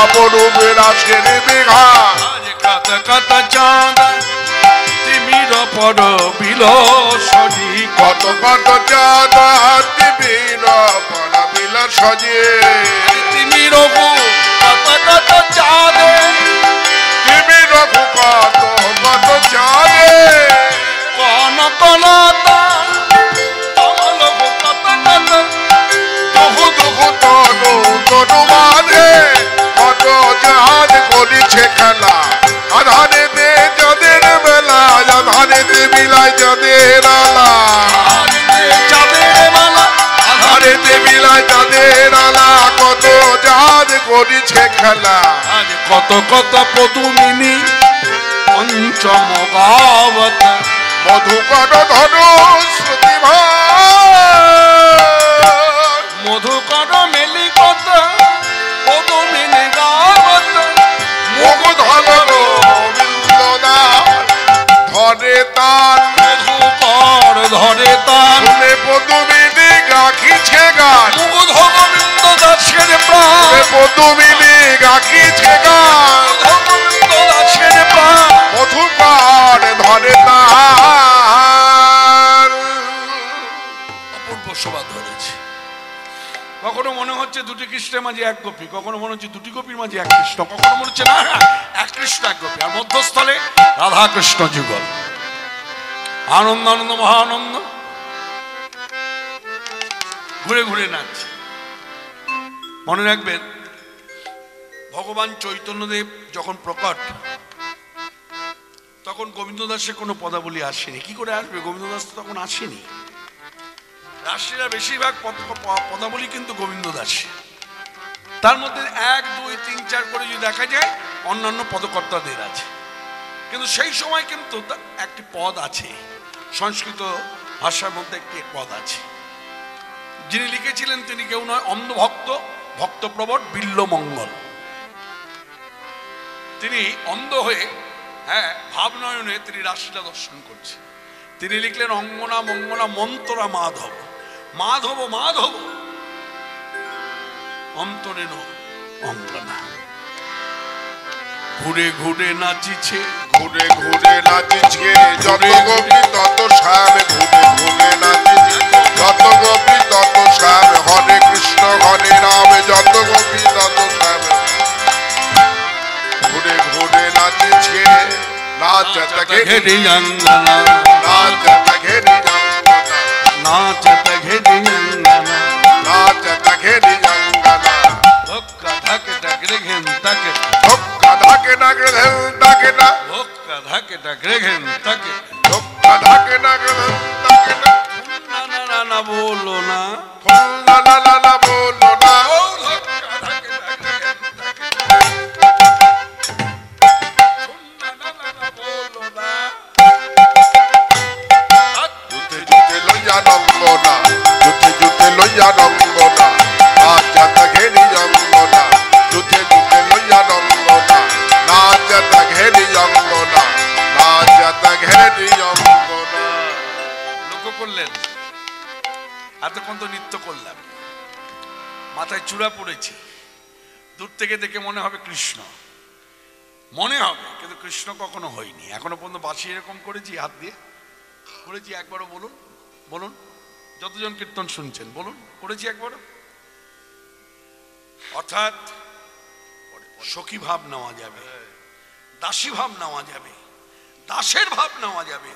Speaker 2: অপরূপ রাসের বিহার
Speaker 1: কত কত চাঁদ তিমির পর বিলসনি,
Speaker 2: কত কত চাঁদ তিমির পর লীলা সাজে
Speaker 1: তুমি রঘু কত কত চাঁদে
Speaker 2: তুমি রঘু কত কত চাঁদে
Speaker 1: কোন কোন তোমার রঘু কত কত
Speaker 2: দুহু দুহু তনু তনু বাঁধে কত চাঁদ করিছে খেলা আধারে দে যাদের বেলা আধারে দে বিলায় যাদের আলা
Speaker 1: চাঁদের মালা
Speaker 2: আধারে দে বিলায় যাদের আলা কত চাঁদ করিছে খেলা
Speaker 1: আজ কত কত পদুমিনী পঞ্চম গাবত
Speaker 2: মধুকর ধনু শ্রুতিভা
Speaker 1: মধুকর মেলি কত পদুমিনী গাবত
Speaker 2: মুখ ধন গোবিন্দনা ধরে তার
Speaker 1: মধুকর ধরে তার
Speaker 2: শুনে পদুমিনী গাখিছে গান
Speaker 1: মুগ্ধ গোবিন্দ দাসের প্রাণ
Speaker 2: পদুমিনী গাখিছে গান
Speaker 1: গোবিন্দ দাসের প্রাণ
Speaker 2: মধুকর ধরে তার
Speaker 1: অপূর্ব শোভা ধরেছে। কখনো মনে হচ্ছে দুটি কৃষ্ণের মাঝে এক গোপী, কখনো মনে হচ্ছে দুটি গোপীর মাঝে এক কৃষ্ণ, কখনো মনে হচ্ছে না এক কৃষ্ণ এক গোপী, আর মধ্যস্থলে রাধা কৃষ্ণ যুগল। আনন্দ আনন্দ মহানন্দ, ঘুরে ঘুরে নাচছে। মনে রাখবেন ভগবান চৈতন্যদেব যখন প্রকট তখন গোবিন্দ দাসের কোনো পদাবলী আসেনি। কি করে আসবে? গোবিন্দ দাস তো তখন আসেনি। রাষ্ট্রীরা বেশিরভাগ পদাবলী কিন্তু গোবিন্দ দাস, তার মধ্যে 1 2 3 4 করে যদি দেখা যায় অন্যান্য পদকর্তাদের আছে, কিন্তু সেই সময় কিন্তু একটি পদ আছে, সংস্কৃত ভাষার মধ্যে একটি পদ আছে। যিনি লিখেছিলেন তিনি কেউ নয়, অন্ধভক্ত ভক্তপ্রবর বিল্লমঙ্গল। তিনি অন্ধ হয়ে ভাবনয়নে তিনি রাশিলা দর্শন করছে। তিনি লিখলেন অঙ্গনা মঙ্গনা মন্তরা মাধব, মাধব মাধব অন্তরেন অঙ্গনা। ঘুরে ঘুরে নাচিছে,
Speaker 2: ঘুরে ঘুরে নাচিছে যত গোপী তত শ্যাম, ঘুরে ঘুরে নাচিছে যত গোপী তত শ্যাম, হরে কৃষ্ণ হরে রাম যত গোপী তত শ্যাম। ঘুরে ঘুরে নাচিছে নাচত ঘেরি
Speaker 1: অঙ্গনা,
Speaker 2: নাচত ঘেরি অঙ্গনা,
Speaker 1: নাচত ঘেরি অঙ্গনা,
Speaker 2: নাচত ঘেরি অঙ্গনা।
Speaker 1: ধক্কা ধাকে ডাকরে ঘেন তাকে,
Speaker 2: ধক্কা ধাকে নাগরে ধেল তাকে না,
Speaker 1: ধক্কা ধাকে ডাকরে ঘেন তাকে।
Speaker 2: ধক্কা ধাকে নাগরে ধেল তাকে না,
Speaker 1: না না না না বলো না,
Speaker 2: ফুল না না না না বলো না।
Speaker 1: ও ধক্কা ধাকে ডাকরে ঘেন তাকে, না না না না বলো না।
Speaker 2: জুতে জুতে লইয়া রঙ্গনা, জুতে জুতে লইয়া রঙ্গনা, নাচত ঘেরি অঙ্গনা, জুতে জুতে লইয়া রঙ্গনা, নাচত ঘেরি অঙ্গনা, নাচত ঘেরি অঙ্গনা।
Speaker 1: লক্ষ্য করলেন এতক্ষণ তো নৃত্য করলাম, মাথায় চূড়া পড়েছে, দূর থেকে দেখে মনে হবে কৃষ্ণ, মনে হবে, কিন্তু কৃষ্ণ কখনো হয়নি। এখনো পর্যন্ত বাঁশি এরকম করেছি, হাত দিয়ে করেছি একবারও? বলুন বলুন, যতজন কীর্তন শুনছেন বলুন, করেছি একবারও? অর্থাৎ সখী ভাব নেওয়া যাবে, দাসী ভাব নেওয়া যাবে, দাসের ভাব নেওয়া যাবে,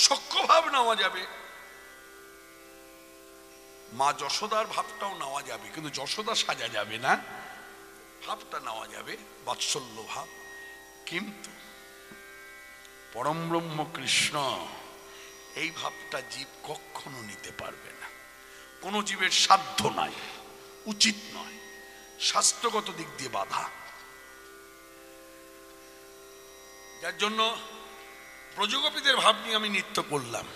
Speaker 1: সখ্য ভাব নেওয়া যাবে, মা যশোদার ভাবটাও নেওয়া যাবে, কিন্তু যশোদা সাজা যাবে না, ভাবটা নেওয়া যাবে, বাৎসল্য ভাব। কিন্তু পরম ব্রহ্ম কৃষ্ণ এই ভাবটা জীব কখনো নিতে পারবে না। কোনো জীবের সাধ্য নাই, উচিত নয়, শাস্ত্রগত দিক দিয়ে বাধা। যার জন্য ব্রজগোপীদের ভাব নিয়ে আমি নৃত্য করলাম,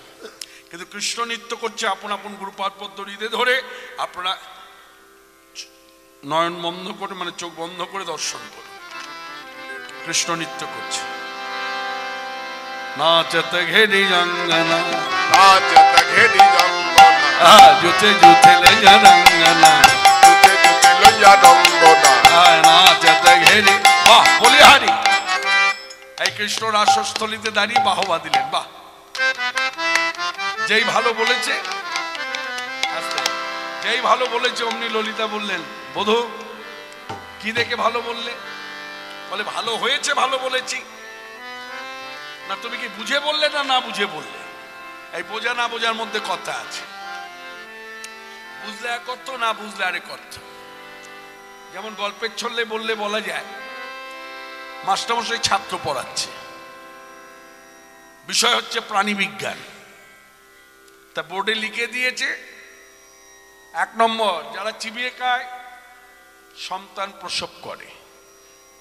Speaker 1: কিন্তু কৃষ্ণ নৃত্য করছে আপন আপন গুরুপাদ পদ্ধতিতে ধরে। আপনারা নয়ন বন্ধ করে, মানে চোখ বন্ধ করে দর্শন করুন, কৃষ্ণ নৃত্য করছে। নাচত ঘেরি অঙ্গনা,
Speaker 2: নাচত ঘেরি অঙ্গনা,
Speaker 1: জুতে জুতে লইয়া রঙ্গনা,
Speaker 2: জুতে জুতে লইয়া রঙ্গনা,
Speaker 1: নাচত ঘেরি। বাহ, বলিহারি এই কৃষ্ণ রাসস্থলীতে দাঁড়িয়ে বাহবা দিলেন। বাহ, যেই ভালো বলেছে যেই ভালো বলেছে অমনি ললিতা বললেন, বধূ কি দেখে ভালো বললে? বলে ভালো হয়েছে, ভালো বলেছি। না তুমি কি বুঝে বললে না না বুঝে বললে? এই বোঝা না বোঝার মধ্যে কথা আছে। বুঝলে এক অর্থ, না বুঝলে আরেক অর্থ। যেমন গল্পের ছলে বললে বলা যায়, মাস্টারমশাই ছাত্র পড়াচ্ছে, বিষয় হচ্ছে প্রাণী বিজ্ঞান। তা বোর্ডে লিখে দিয়েছে, 1 নম্বর যারা চিবিয়ে খায় সন্তান প্রসব করে,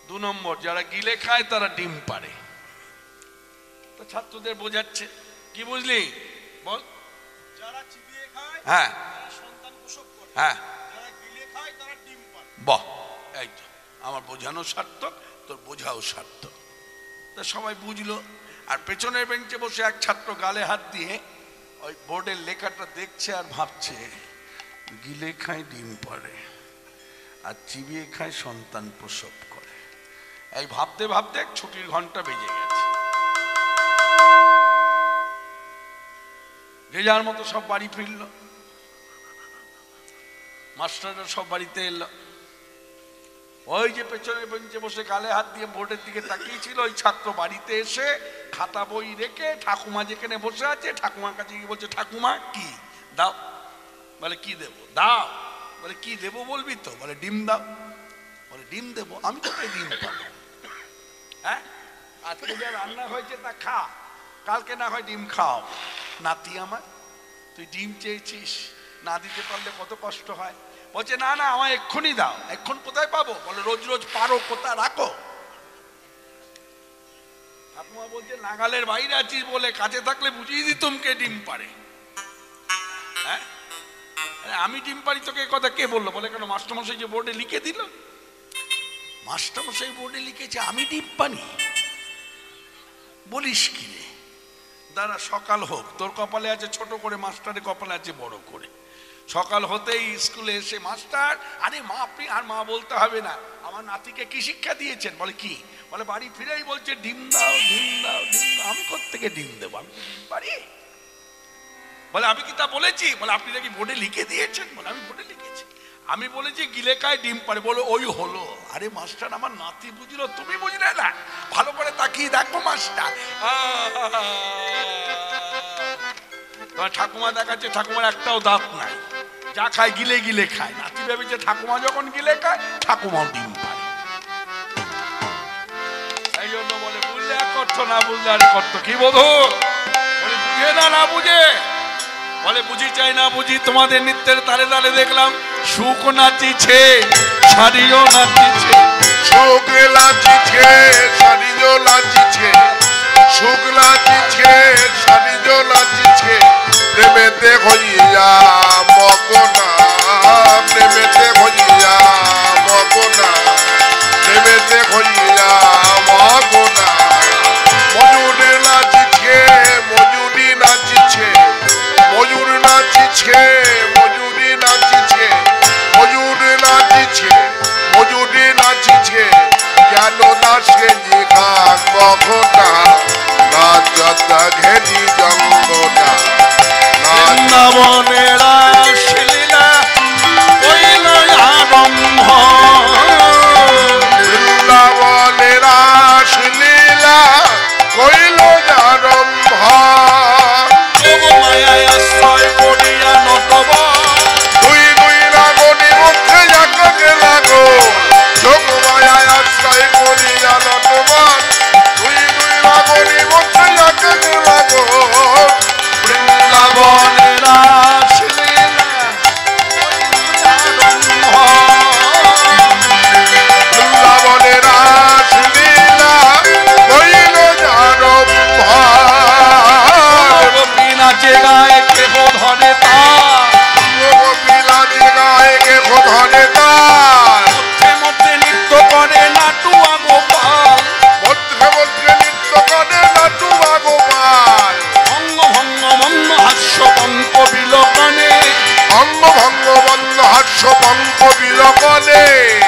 Speaker 1: 2 নম্বর যারা গিলে খায় তারা ডিম পারে। তো ছাত্রদের বোঝাচ্ছে, কি বুঝলি বল?
Speaker 3: যারা চিবিয়ে খায়
Speaker 1: হ্যাঁ,
Speaker 3: তারা সন্তান প্রসব করে,
Speaker 1: হ্যাঁ,
Speaker 3: যারা গিলে খায় তারা ডিম পারে।
Speaker 1: বাহ, এই তো আমার বোঝানো সার্থক, তোর বোঝাও সার্থক। তা সবাই বুঝলো। আর পেছনের বেঞ্চে বসে এক ছাত্র গালে হাত দিয়ে ওই বোর্ডের লেখাটা দেখছে আর ভাবছে, গিলে খায় ডিম পারে আর চিবিয়ে খায় সন্তান প্রসব করে। এই ভাবতে ভাবতে ছুটির ঘন্টা বেজে গেছে। যে যার মতো সব বাড়ি ফিরল, মাস্টাররা সব বাড়িতে এলো। ওই যে পেছনের বেঞ্চে বসে গালে হাত দিয়ে বোর্ডের দিকে তাকিয়েছিল, ওই ছাত্র বাড়িতে এসে খাতা বই রেখে ঠাকুমা যেখানে বসে আছে ঠাকুমার কাছে গিয়ে বলছে, ঠাকুমা কি দাও? বলে কি দেবো? দাও। বলে কি দেবো বলবি তো? বলে ডিম দাও। বলে ডিম দেবো? আমি কোথায় ডিম পাবো? হ্যাঁ, আজকে যা রান্না হয়েছে তা খা, কালকে না হয় ডিম খাও। নাতি আমার, তুই ডিম চেয়েছিস, না দিতে পারলে কত কষ্ট হয়। বলছে না না, আমায় এক্ষুনি দাও। এক্ষুন কোথায় পাবো? বলে রোজ রোজ পারো, কোথায় রাখো? ঠাকুমা বলছে নাগালের বাইরে আছিস বলে, কাছে থাকলে বুঝিয়ে দিতুম কে ডিম পারে। হ্যাঁ, আমি ডিম পারি তোকে কথা কে বললো? বলে কেন, মাস্টারমশাই যে বোর্ডে লিখে দিল। মাস্টারমশাই বোর্ডে লিখেছে আমি ডিম পারি? বলিস কি রে? দাঁড়া, সকাল হোক, তোর কপালে আছে ছোট করে, মাস্টারের কপালে আছে বড় করে। সকাল হতেই স্কুলে এসে মাস্টার, আরে মা আপনি, আর মা বলতে হবে না, আমার নাতিকে কি শিক্ষা দিয়েছেন? বলে কি? বলে বাড়ি ফিরেই বলছে ডিম দাও, ডিম দাও, ডিম দাও। আমি কোত্থেকে ডিম দেবো? আমি ডিম পারি? বলে আমি কি তা বলেছি? বলে আপনি নাকি বোর্ডে লিখে দিয়েছেন? বলে আমি বোর্ডে লিখেছি, আমি বলেছি গিলে খায় ডিম পারে। বলে ওই হলো। আরে মাস্টার, আমার নাতি বুঝলো, তুমি বুঝলে না? ভালো করে তাকিয়ে দেখো মাস্টার। তোমার ঠাকুমা দেখাচ্ছে, ঠাকুমার একটাও দাঁত নাই, যা খায় গিলে গিলে খায়। নাতি ভেবেছে ঠাকুমা যখন গিলে খায় ঠাকুমাও ডিম পারে। এই জন্য বলে বুঝলে এক অর্থ, না বুঝলে আর অর্থ। কি বোধো? বলে বুঝে না, না বুঝে। বলে বুঝি চাই না বুঝি, তোমাদের নৃত্যের তালে তালে দেখলাম সুখ নাচিছে, শাড়িও নাচিছে।
Speaker 2: সুখ নাচিছে, শাড়িও নাচিছে, সুখ নাচিছে, শাড়িও নাচিছে। প্রেমেতে হইয়া মগনা, প্রেমেতে হইয়া মগনা, প্রেমেতে হইয়া মগনা। ময়ূরে নাচিছে, ময়ূরী নাচিছে, ময়ূর নাচিছে, ময়ূরী নাচিছে, ময়ূর নাচিছে, ময়ূরী নাচিছে। যেন নাচে জিঘা গগনা, নাচতা ঘেরি জঙ্গনা।
Speaker 1: বৃন্দাবনের রাসলীলা কইল আরম্ভ,
Speaker 2: বৃন্দাবনের রাসলীলা কইল আরম্ভ।
Speaker 1: যোগমায়ায় আশ্রয় করিয়া নটবর,
Speaker 2: দুই দুই রাগনি মধ্যে যাকে লাগো, যোগমায়ায় আশ্রয় করিয়া নটবর। দুই দুই রাগনি মধ্যে যাকে লাগো।
Speaker 1: বৃন্দাবনের রাসলীলা আরম্ভ,
Speaker 2: বৃন্দাবনের রাসলীলা কইল আরম্ভ।
Speaker 1: গোপী নাচে গায়ে কেহ ধরে তার,
Speaker 2: গোপী নাচে গায়ে কেহ ধরে তার।
Speaker 1: মধ্যে মধ্যে নৃত্য করে নাটুয়া গোপাল,
Speaker 2: মধ্যে মধ্যে নৃত্য করে নাটুয়া গোপাল।
Speaker 1: ভঙ্গ ভঙ্গ মন্দ হাস্য পঙ্ক বিলোকনে,
Speaker 2: অঙ্গ ভঙ্গ বন্ধ হাস্য পঙ্ক বিলোকনে।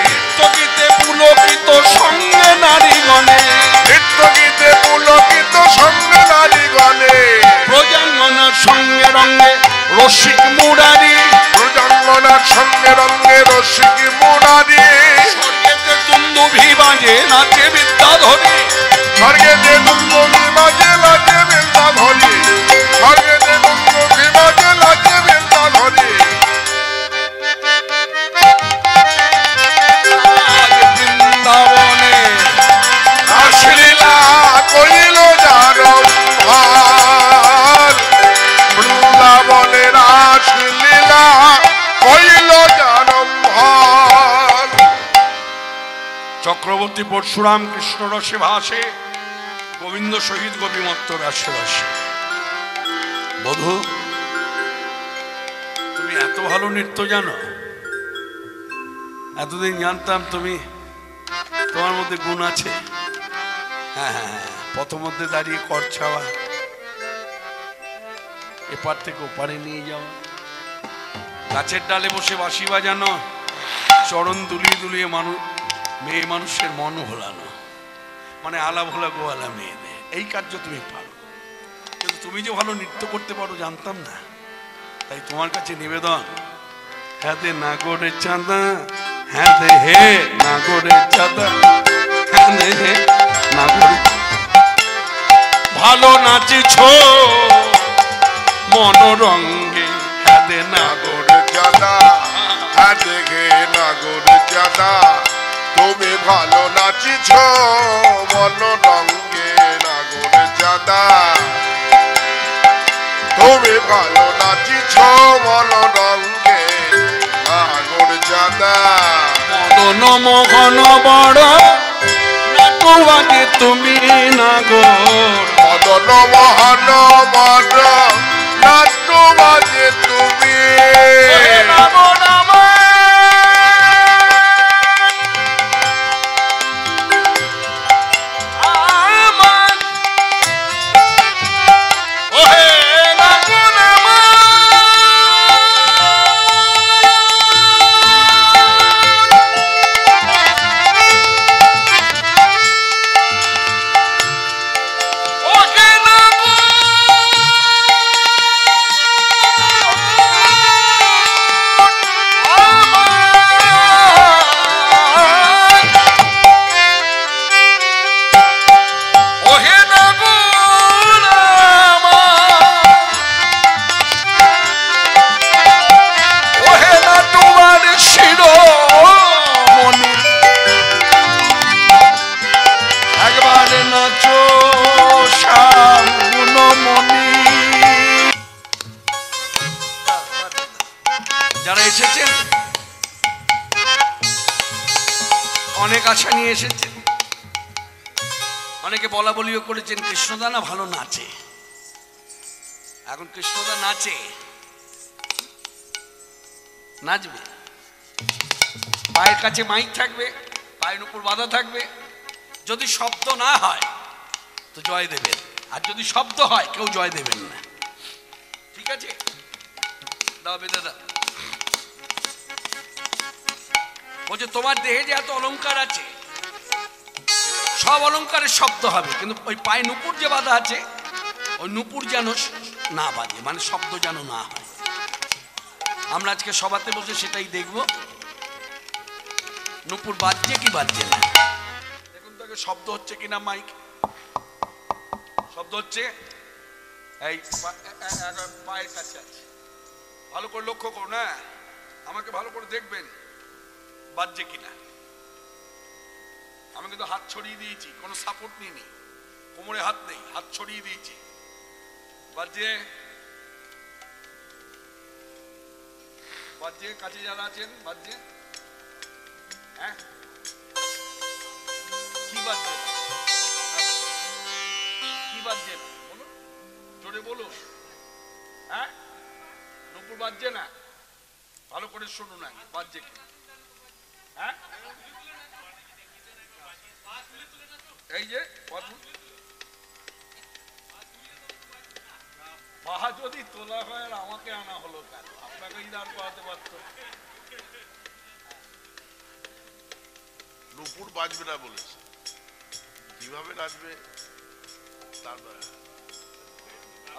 Speaker 1: নৃত্য গীতে পুলকিত সঙ্গে নারীগণে,
Speaker 2: নৃত্য গীতে পুলকিত সঙ্গে নারীগণে।
Speaker 1: প্রজাঙ্গনার সঙ্গে রঙ্গে রসিক মুরারি,
Speaker 2: প্রজঙ্গ যমুনার সঙ্গে রঙ্গে রসিক মুরারি
Speaker 1: স্বর্গেতে দুন্দুভি বাজে নাচে বিদ্যাধরী
Speaker 2: স্বর্গেতে দুন্দুভি বাজে নাচে বিদ্যাধরী স্বর্গেতে দুন্দুভি বাজে নাচে বিদ্যাধরী
Speaker 1: বৃন্দাবনে
Speaker 2: রাসলীলা কইল জারম্ভার বৃন্দাবনে রাসলীলা কইল জারম্ভার
Speaker 1: চক্রবর্তী পরশুরাম কৃষ্ণ রসে ভাসে গোবিন্দ শহীদ গোপীমত্ত রাসে রসে। বধূ, তুমি এত ভালো নৃত্য জানো? এতদিন জানতাম তোমার মধ্যে গুণ আছে। হ্যাঁ হ্যাঁ হ্যাঁ, প্রথমধ্যে দাঁড়িয়ে কর ছাওয়া, এপার থেকে ওপারে নিয়ে যাওয়া, গাছের ডালে বসে বাঁশি বাজানো, চরণ দুলিয়ে দুলিয়ে মেয়ে মানুষের মন ভোলানো, মানে আলা ভোলা গোয়ালা মেয়েদের, এই কার্য তুমি পারো। কিন্তু তুমি যে ভালো নৃত্য করতে পারো জানতাম না। তাই তোমার কাছে নিবেদন, হ্যাঁ দে নাগরের চাঁদা, হ্যাঁ দে হে নাগরের চাঁদা, হ্যাঁ দে হে নাগরের, ভালো নাচিছ মনোরঙ্গে, হ্যাঁ দে নাগর
Speaker 2: জাদা হ্যাঁ দেখে নাগর জাদা তুমি ভালো নাচিছ মন রঙ্গে নাগর জাদা তুমি ভালো নাচিছ মন রঙ্গে নাগর জাদা
Speaker 1: মদন মোহন বড় নাটুয়াকে তুমি নাগর,
Speaker 2: মদন মোহন বড় নাট্য বাজে তুমি
Speaker 1: নাগর আমার ওহে নাগর যারা এসেছেন অনেক আশা নিয়ে এসেছেন, অনেকে বলা বলিও করেছেন কৃষ্ণদা না ভালো নাচে। এখন কৃষ্ণদা নাচবে, পায়ের কাছে মাইক থাকবে, পায়ের উপর বাঁধা থাকবে, যদি শব্দ না হয় তো জয় দেবেন, আর যদি শব্দ হয় কেউ জয় দেবেন না। ঠিক আছে? দাও বেদাদা। বলছে তোমার দেহে যে এত অলংকার আছে, সব অলংকারের শব্দ হবে, কিন্তু ওই পায়ে নুপুর যে বাঁধা আছে ওই নুপুর যেন না বাজে, মানে শব্দ যেন না হয়। আমরা আজকে সভাতে বসে সেটাই দেখব, নুপুর বাজছে কি বাজছে না। দেখুন তো শব্দ হচ্ছে কিনা, মাইক শব্দ হচ্ছে, এই পায়ের কাছে আছে, ভালো করে লক্ষ্য করুন, না আমাকে ভালো করে দেখবেন বাজছে কিনা। আমি কিন্তু হাত ছড়িয়ে দিয়েছি, কোনো সাপোর্ট নিইনি, কোমরে হাত নেই, হাত ছড়িয়ে দিয়েছি। বাজছে বাজছে, কাছে যারা আছেন বাজছে, হ্যাঁ কি বাজছে, কি বাজছে বলুন, জোরে বলুন। হ্যাঁ নুপুর বাজছে না, ভালো করে শুনুন না, বাজছে কি? হ্যাঁ এই যে পাহা যদি তোলা হয় আর আমাকে আনা হলো কেন? আপনাকেই দাঁড় করাতে পারত।
Speaker 2: নুপুর বাজবে না বলেছে, কিভাবে নাচবে তারপরে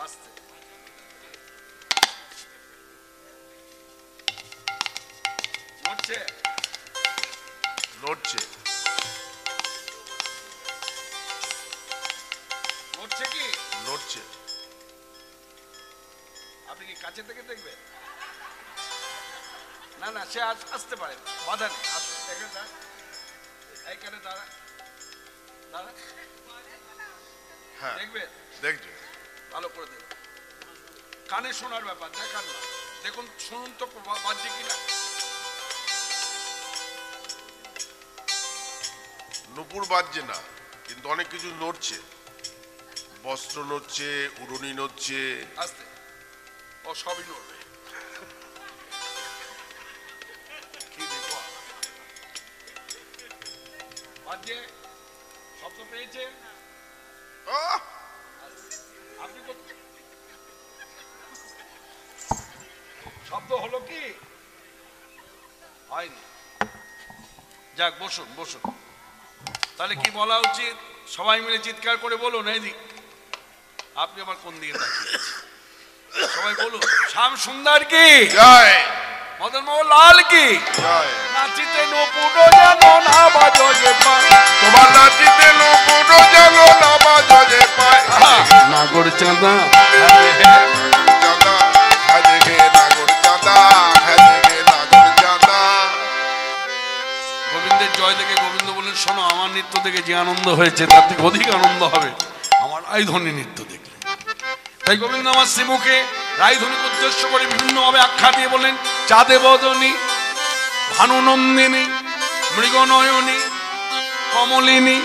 Speaker 1: আসতে নড়ছে
Speaker 2: নড়ছে
Speaker 1: নড়ছে কি
Speaker 2: নড়ছে।
Speaker 1: আপনি কি কাছে থেকে দেখবেন? না না, সে আসতে পারে, বাধা নেই, আসুন। এখানে দাঁড়া, এইখানে দাঁড়া দাঁড়া,
Speaker 2: হ্যাঁ
Speaker 1: দেখবেন,
Speaker 2: দেখছি।
Speaker 1: ভালো করে দেখবেন, কানে শোনার ব্যাপার, দেখান না। দেখুন, শুনুন তো বাজছে কিনা।
Speaker 2: নুপুর বাজছে না, কিন্তু অনেক কিছু নড়ছে। বস্ত্র নড়ছে, উড়নি নড়ছে।
Speaker 1: আস্তে, ও সবই নড়বে। কি দেখো, বাজছে, শব্দ পেয়েছে।
Speaker 2: আহ!
Speaker 1: আপনি তো শব্দ হলো কি হয়নি? যাক, বসুন বসুন। তাহলে কি বলা উচিত? সবাই মিলে চিৎকার করে বলুন। এইদিক, আপনি আমার কোন দিকে তাকিয়ে আছেন? সবাই বলুন, শ্যাম সুন্দর কি
Speaker 2: জয়
Speaker 1: মদন মোহন লাল কি।
Speaker 2: জয়।
Speaker 1: নাচিতে নপুরো যেন না বাজো যে পায়,
Speaker 2: তোমার নাচিতে নুপুর যেন না বাজে যে পায়।
Speaker 1: নাগর চাঁদা
Speaker 2: চাঁদা হ্যাঁ দেখে নাগর চাঁদা, হ্যাঁ দেখে নাগর চাঁদা।
Speaker 1: গোবিন্দের জয় দেখে গোবিন্দ বললেন, শোনো, আমার নৃত্য দেখে যে আনন্দ হয়েছে তার থেকে অধিক আনন্দ হবে আমার রায়ধনী নৃত্য দেখলে। তাই গোবিন্দ আমার শ্রীমুখে রায়ধনীকে উদ্দেশ্য করে বিভিন্নভাবে আখ্যা দিয়ে বললেন, চাঁদে বদনী, ভানুনন্দিনী, মৃগনয়নী, কমলিনী,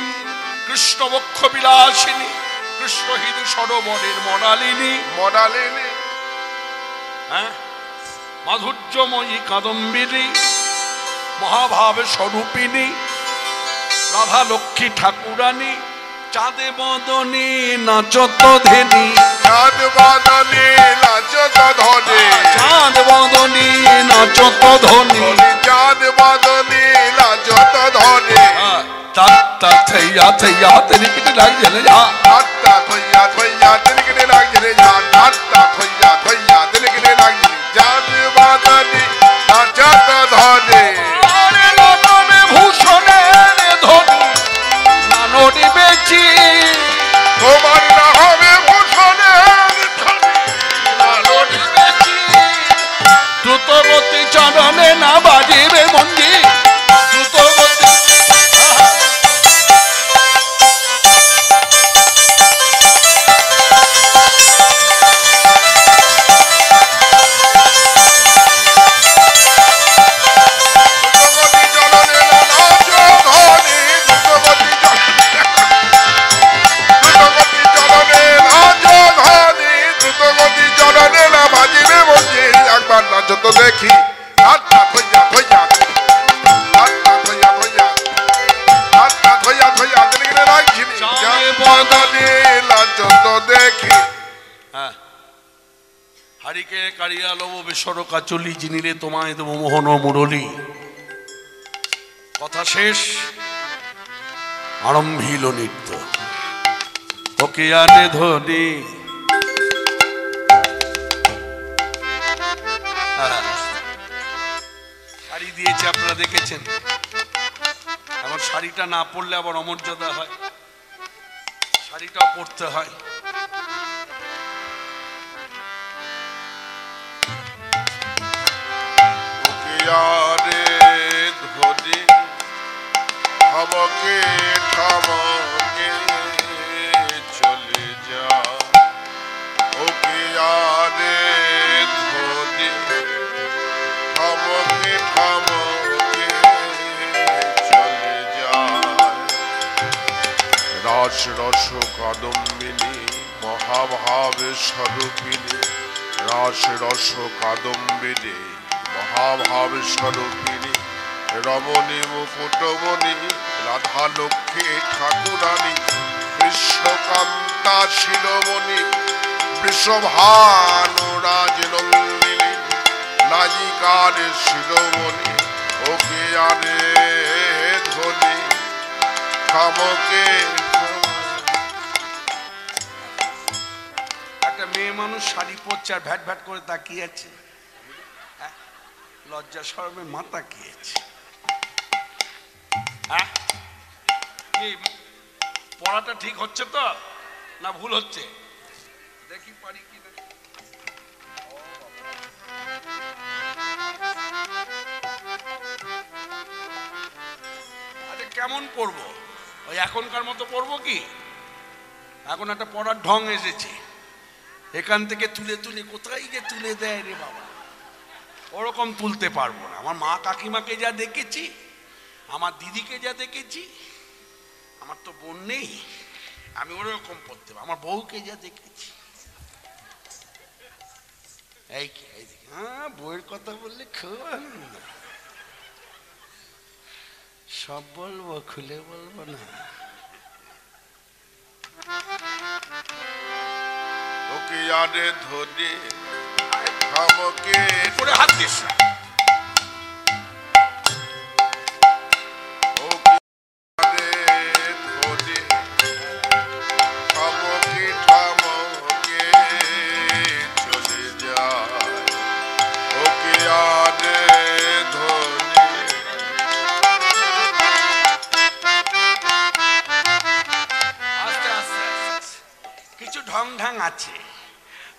Speaker 1: কৃষ্ণবক্ষ বিলাসিনী, কৃষ্ণহৃদ সরোবরের মরালিনী,
Speaker 2: মডালিনী
Speaker 1: হ্যাঁ, মাধুর্যময়ী কাদম্বিনী, মহাভাব স্বরূপিণী, রাধা লক্ষ্মী ঠাকুরানী, চাঁদে বদনী নাচত ধেনি,
Speaker 2: চাঁদ বাদনে লাচত ধনে,
Speaker 1: চাঁদ বদনী নাচত ধনি,
Speaker 2: চাঁদ বাদনে লাচত ধনে।
Speaker 1: তাত্তা থইয়া থইয়া তেরিকিতে লাগছে না যা,
Speaker 2: আত্তা থইয়া থইয়া তিনকিনে লাগছে রে জান, আত্তা থইয়া থইয়া তিনকিনে লাগছে। চাঁদ বাদনে লাচত ধনে,
Speaker 1: আরে ললনে ভূষণের ধনি নানরি বেচি,
Speaker 2: তোমার না হবে ভূষণের ধনে, লালনে
Speaker 1: বেচি, দ্রুতগতি চরণে না বাজিবে মঞ্জি, দ্রুতগতি।
Speaker 2: দ্রুতগতি চলনে লালাচ ধনে, দ্রুতগতি চলনে, দ্রুতগতি চলনে লাজ ধনে, দ্রুতগতি চলনে না বাজিবে মঞ্জি। একবার নাচো তো দেখি, আত্মা থইয়া থইয়া, আত্মা থইয়া থইয়া, আত্মা থইয়া থইয়া তিনকিনে লাগছি। চাঁদ বাদনে নাচো তো দেখি।
Speaker 1: হ্যাঁ, হারিকে কারিয়া লব বেসর কাচলি, জিনিরে তোমায় দেব মোহন মুরলী। কথা শেষ, আরম্ভিল নৃত্য। ওকে আনে ধনি, শাড়ি দিয়েছে, আপনারা দেখেছেন। এখন শাড়িটা না পরলে আবার অমর্যাদা হয়, শাড়িটাও পরতে হয়।
Speaker 2: রে ধনি থমকে থমকে চলে যা, ওকে রে ধনি থমকে থমকে চলে যা। রস রস কাদম্বিনী মহাভাব স্বরূপিণী, রস রস কাদম্বিনী মহাভাব স্বরূপিণী, রমণী মুকুটমণি রাধা লক্ষ্মী ঠাকুরানী, কৃষ্ণকান্তা শিরোমণি বৃষভানুরাজ নন্দিনী, নায়িকার শিরোমণি ওকে আরে ধনি খামকে।
Speaker 1: একটা মেয়ে মানুষ শাড়ি পরছে আর ভ্যাট ভ্যাট করে তাকিয়ে আছে। লজ্জা শরমে মাথা খেয়েছে। হ্যাঁ, কি পড়াটা ঠিক হচ্ছে তো না ভুল হচ্ছে? দেখি পারি কিনা। আচ্ছা, কেমন পড়বো? ওই এখনকার মতো পড়বো কি? এখন একটা পড়ার ঢং এসেছে, এখান থেকে তুলে তুলে কোথায় যে তুলে দেয় রে বাবা, ওরকম তুলতে পারবো না। আমার মা কাকিমাকে যা দেখেছি, আমার দিদিকে যা দেখেছি, আমার তো বোন নেই, আমি ওরকম পড়তে পারবো। আমার বউকে যা দেখেছি, এই কি হ্যাঁ, বউয়ের কথা বললে খুব আনন্দ। সব বলবো, খুলে বলবো না।
Speaker 2: ওকে আরে ধরে খামকে
Speaker 1: করে হাত দিস না।
Speaker 2: ওকে আরে ধরে খামকে ঠামকে চলে যায়। ওকে আরে ধরে
Speaker 1: আস্তে আস্তে আস্তে। কিছু ঢং ঢাং আছে,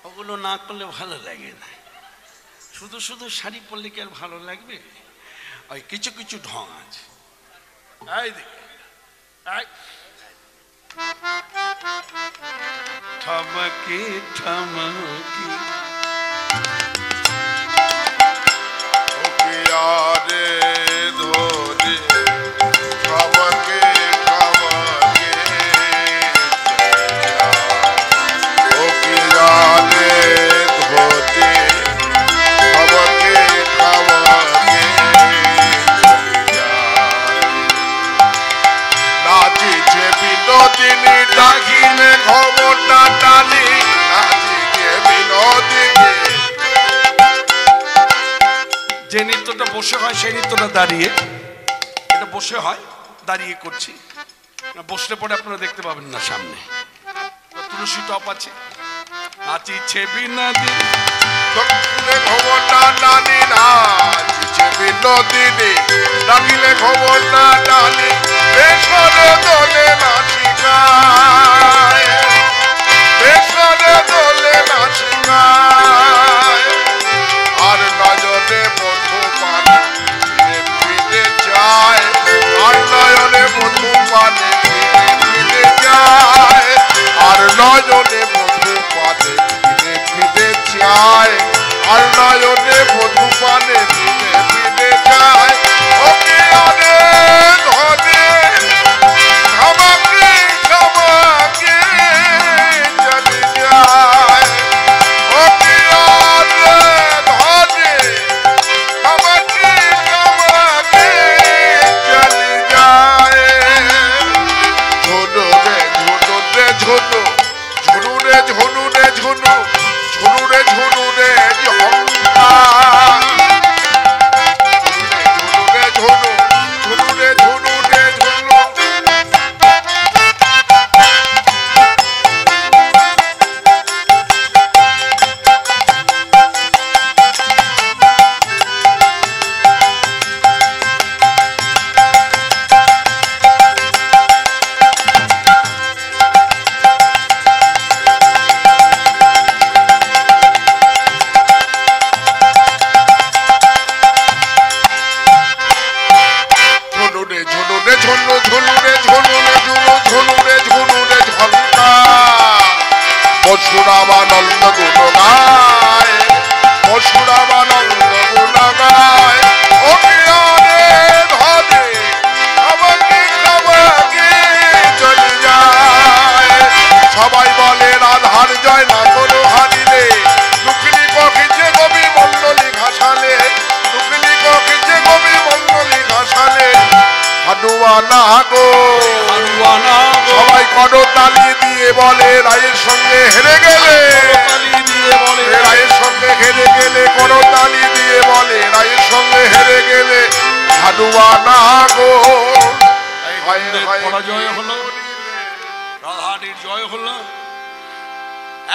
Speaker 1: ওগুলো না করলে ভালো লাগে না। শুধু শুধু শাড়ি পরলে কি আর ভালো লাগবে? ওই কিছু কিছু ঢং আছে। এই দেখে, এই ঠমকে ঠমকি,
Speaker 2: ওকে আরে ধরে খামকে ঠামকে চলে যায়। ওকে আরে ধরে খামকে ঠামকে চলে যায়। নাচিছে বিনোদিনী ডাকিলে খবরটা টানি, নাচিছে বিনোদিনী।
Speaker 1: যে নৃত্যটা বসে হয় সেই নৃত্যটা দাঁড়িয়ে, এটা বসে হয়, দাঁড়িয়ে করছি। বসলে পরে আপনারা দেখতে পাবেন না সামনে। তুলসী টপ আছে, নাচিছে বিনোদিনী,
Speaker 2: ডাকিলে খবরটা টানি, নাচিছে বিনোদিনী। ডাকিলে খবরটা টানি, বেসরে দোলে নাচিকায়, বেসরে দোলে নাচিকায়। আর নজরে মধু পানে ফিরে ফিরে যায়, আর নয়নে মধু পানে ফিরে ফিরে যায়, আর নয়নে মধু পানে ফিরে ফিরে যায়, আর নয়নে মধু পানে ফিরে ফিরে যায়। ওকে আরে ধরে খামাকে খামাকে চলে যায়। ওকে আরে ধরে খামাকে খামাকে চলে যায়। ঝুনু রে ঝুনু রে ঝুনু, ঝুনু রে ঝুনু রে ঝুনু, ঝুনু রে ঝুনু রে ঝঙ্কা। ঝুনু রে ঝুনু, ঝুনু রে ঝুনু রে ঝুনু। ঝুনু রে ঝুনু রে ঝুনু, ঝুনু রে ঝুনু রে ঝুনু, ঝুনু রে ঝুনু রে ঝঙ্কা। পশুরামানন্দ গুণ গায়, পশুরামানন্দ গুণ গায়। ওকে আরে ধরে খামাকে খামাকে চলে যায়। সবাই বলে রাধার জয় না কোনো হারিলে, দুঃখিনী কখিছে কবি মণ্ডলী ঘাসালে, দুঃখিনী কখিছে কবি মণ্ডলী ঘাসালে। হানুয়ানা গো,
Speaker 1: হারুয়ানা গো,
Speaker 2: সবাই করতালি দিয়ে বলে রায়ের সঙ্গে হেরে গেলে,
Speaker 1: তালি দিয়ে বলে
Speaker 2: রায়ের সঙ্গে হেরে গেলে, করতালি দিয়ে বলে রায়ের সঙ্গে হেরে গেলে। হানুয়ানা গো,
Speaker 1: এই
Speaker 2: হায়
Speaker 1: গোবিন্দের
Speaker 2: হায়
Speaker 1: পরাজয় হলো, রাধারানীর জয় হলো।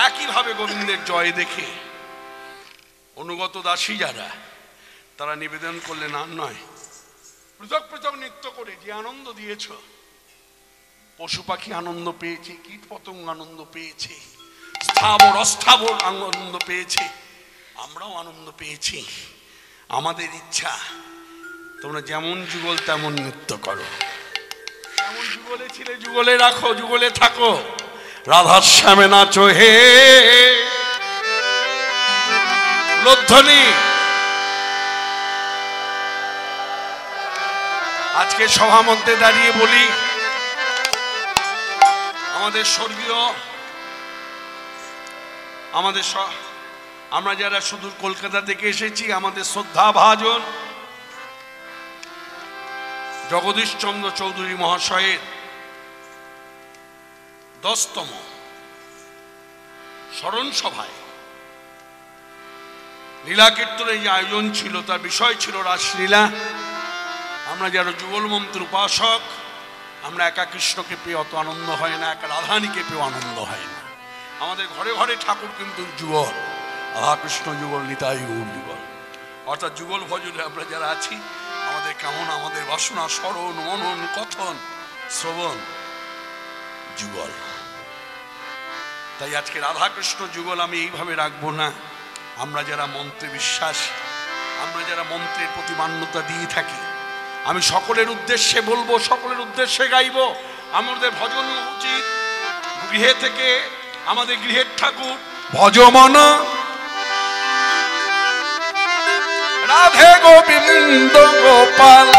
Speaker 1: একইভাবে গোবিন্দের জয় দেখে অনুগত দাসী যারা, তারা নিবেদন করলেন আর নয়, পৃথক পৃথক নৃত্য করে যে আনন্দ দিয়েছ, পশু পাখি আনন্দ পেয়েছে, কীট পতঙ্গ আনন্দ পেয়েছে, স্থাবর অস্থাবর আনন্দ পেয়েছে, আমরাও আনন্দ পেয়েছি। আমাদের ইচ্ছা তোমরা যেমন যুগল তেমন নৃত্য করো, যেমন যুগলে ছিলে যুগলে রাখো, যুগলে থাকো, রাধার শ্যামে নাচো হে লোধ্বনি। আজকে সভা মধ্যে দাঁড়িয়ে বলি, আমাদের স্বর্গীয় আমরা যারা সুদূর কলকাতা থেকে এসেছি, আমাদের শ্রদ্ধা ভাজন জগদীশ চন্দ্র চৌধুরী মহাশয়ের 10তম স্মরণ সভায় লীলা কীর্তনের যে আয়োজন ছিল, তার বিষয় ছিল রাসলীলা। আমরা যারা যুগল মন্ত্রের উপাসক, আমরা একা কৃষ্ণকে পেয়ে অত আনন্দ হয় না, একা রাধারানীকে পেয়েও আনন্দ হয় না। আমাদের ঘরে ঘরে ঠাকুর কিন্তু যুগল, রাধা কৃষ্ণ যুগল, নিতাই গৌর যুগল। অর্থাৎ যুগল ভজনে আমরা যারা আছি, আমাদের কেমন আমাদের বাসনা, স্মরণ, মনন, কথন, শ্রবণ যুগল। তাই আজকে রাধা কৃষ্ণ যুগল আমি এইভাবে রাখবো না। আমরা যারা মন্ত্রে বিশ্বাস, আমরা যারা মন্ত্রের প্রতি মান্যতা দিয়ে থাকি, আমি সকলের উদ্দেশ্যে বলবো, সকলের উদ্দেশ্যে গাইব। আমাদের ভজন উচিত গৃহে থেকে, আমাদের গৃহের ঠাকুর ভজমন রাধে গোবিন্দ গোপাল,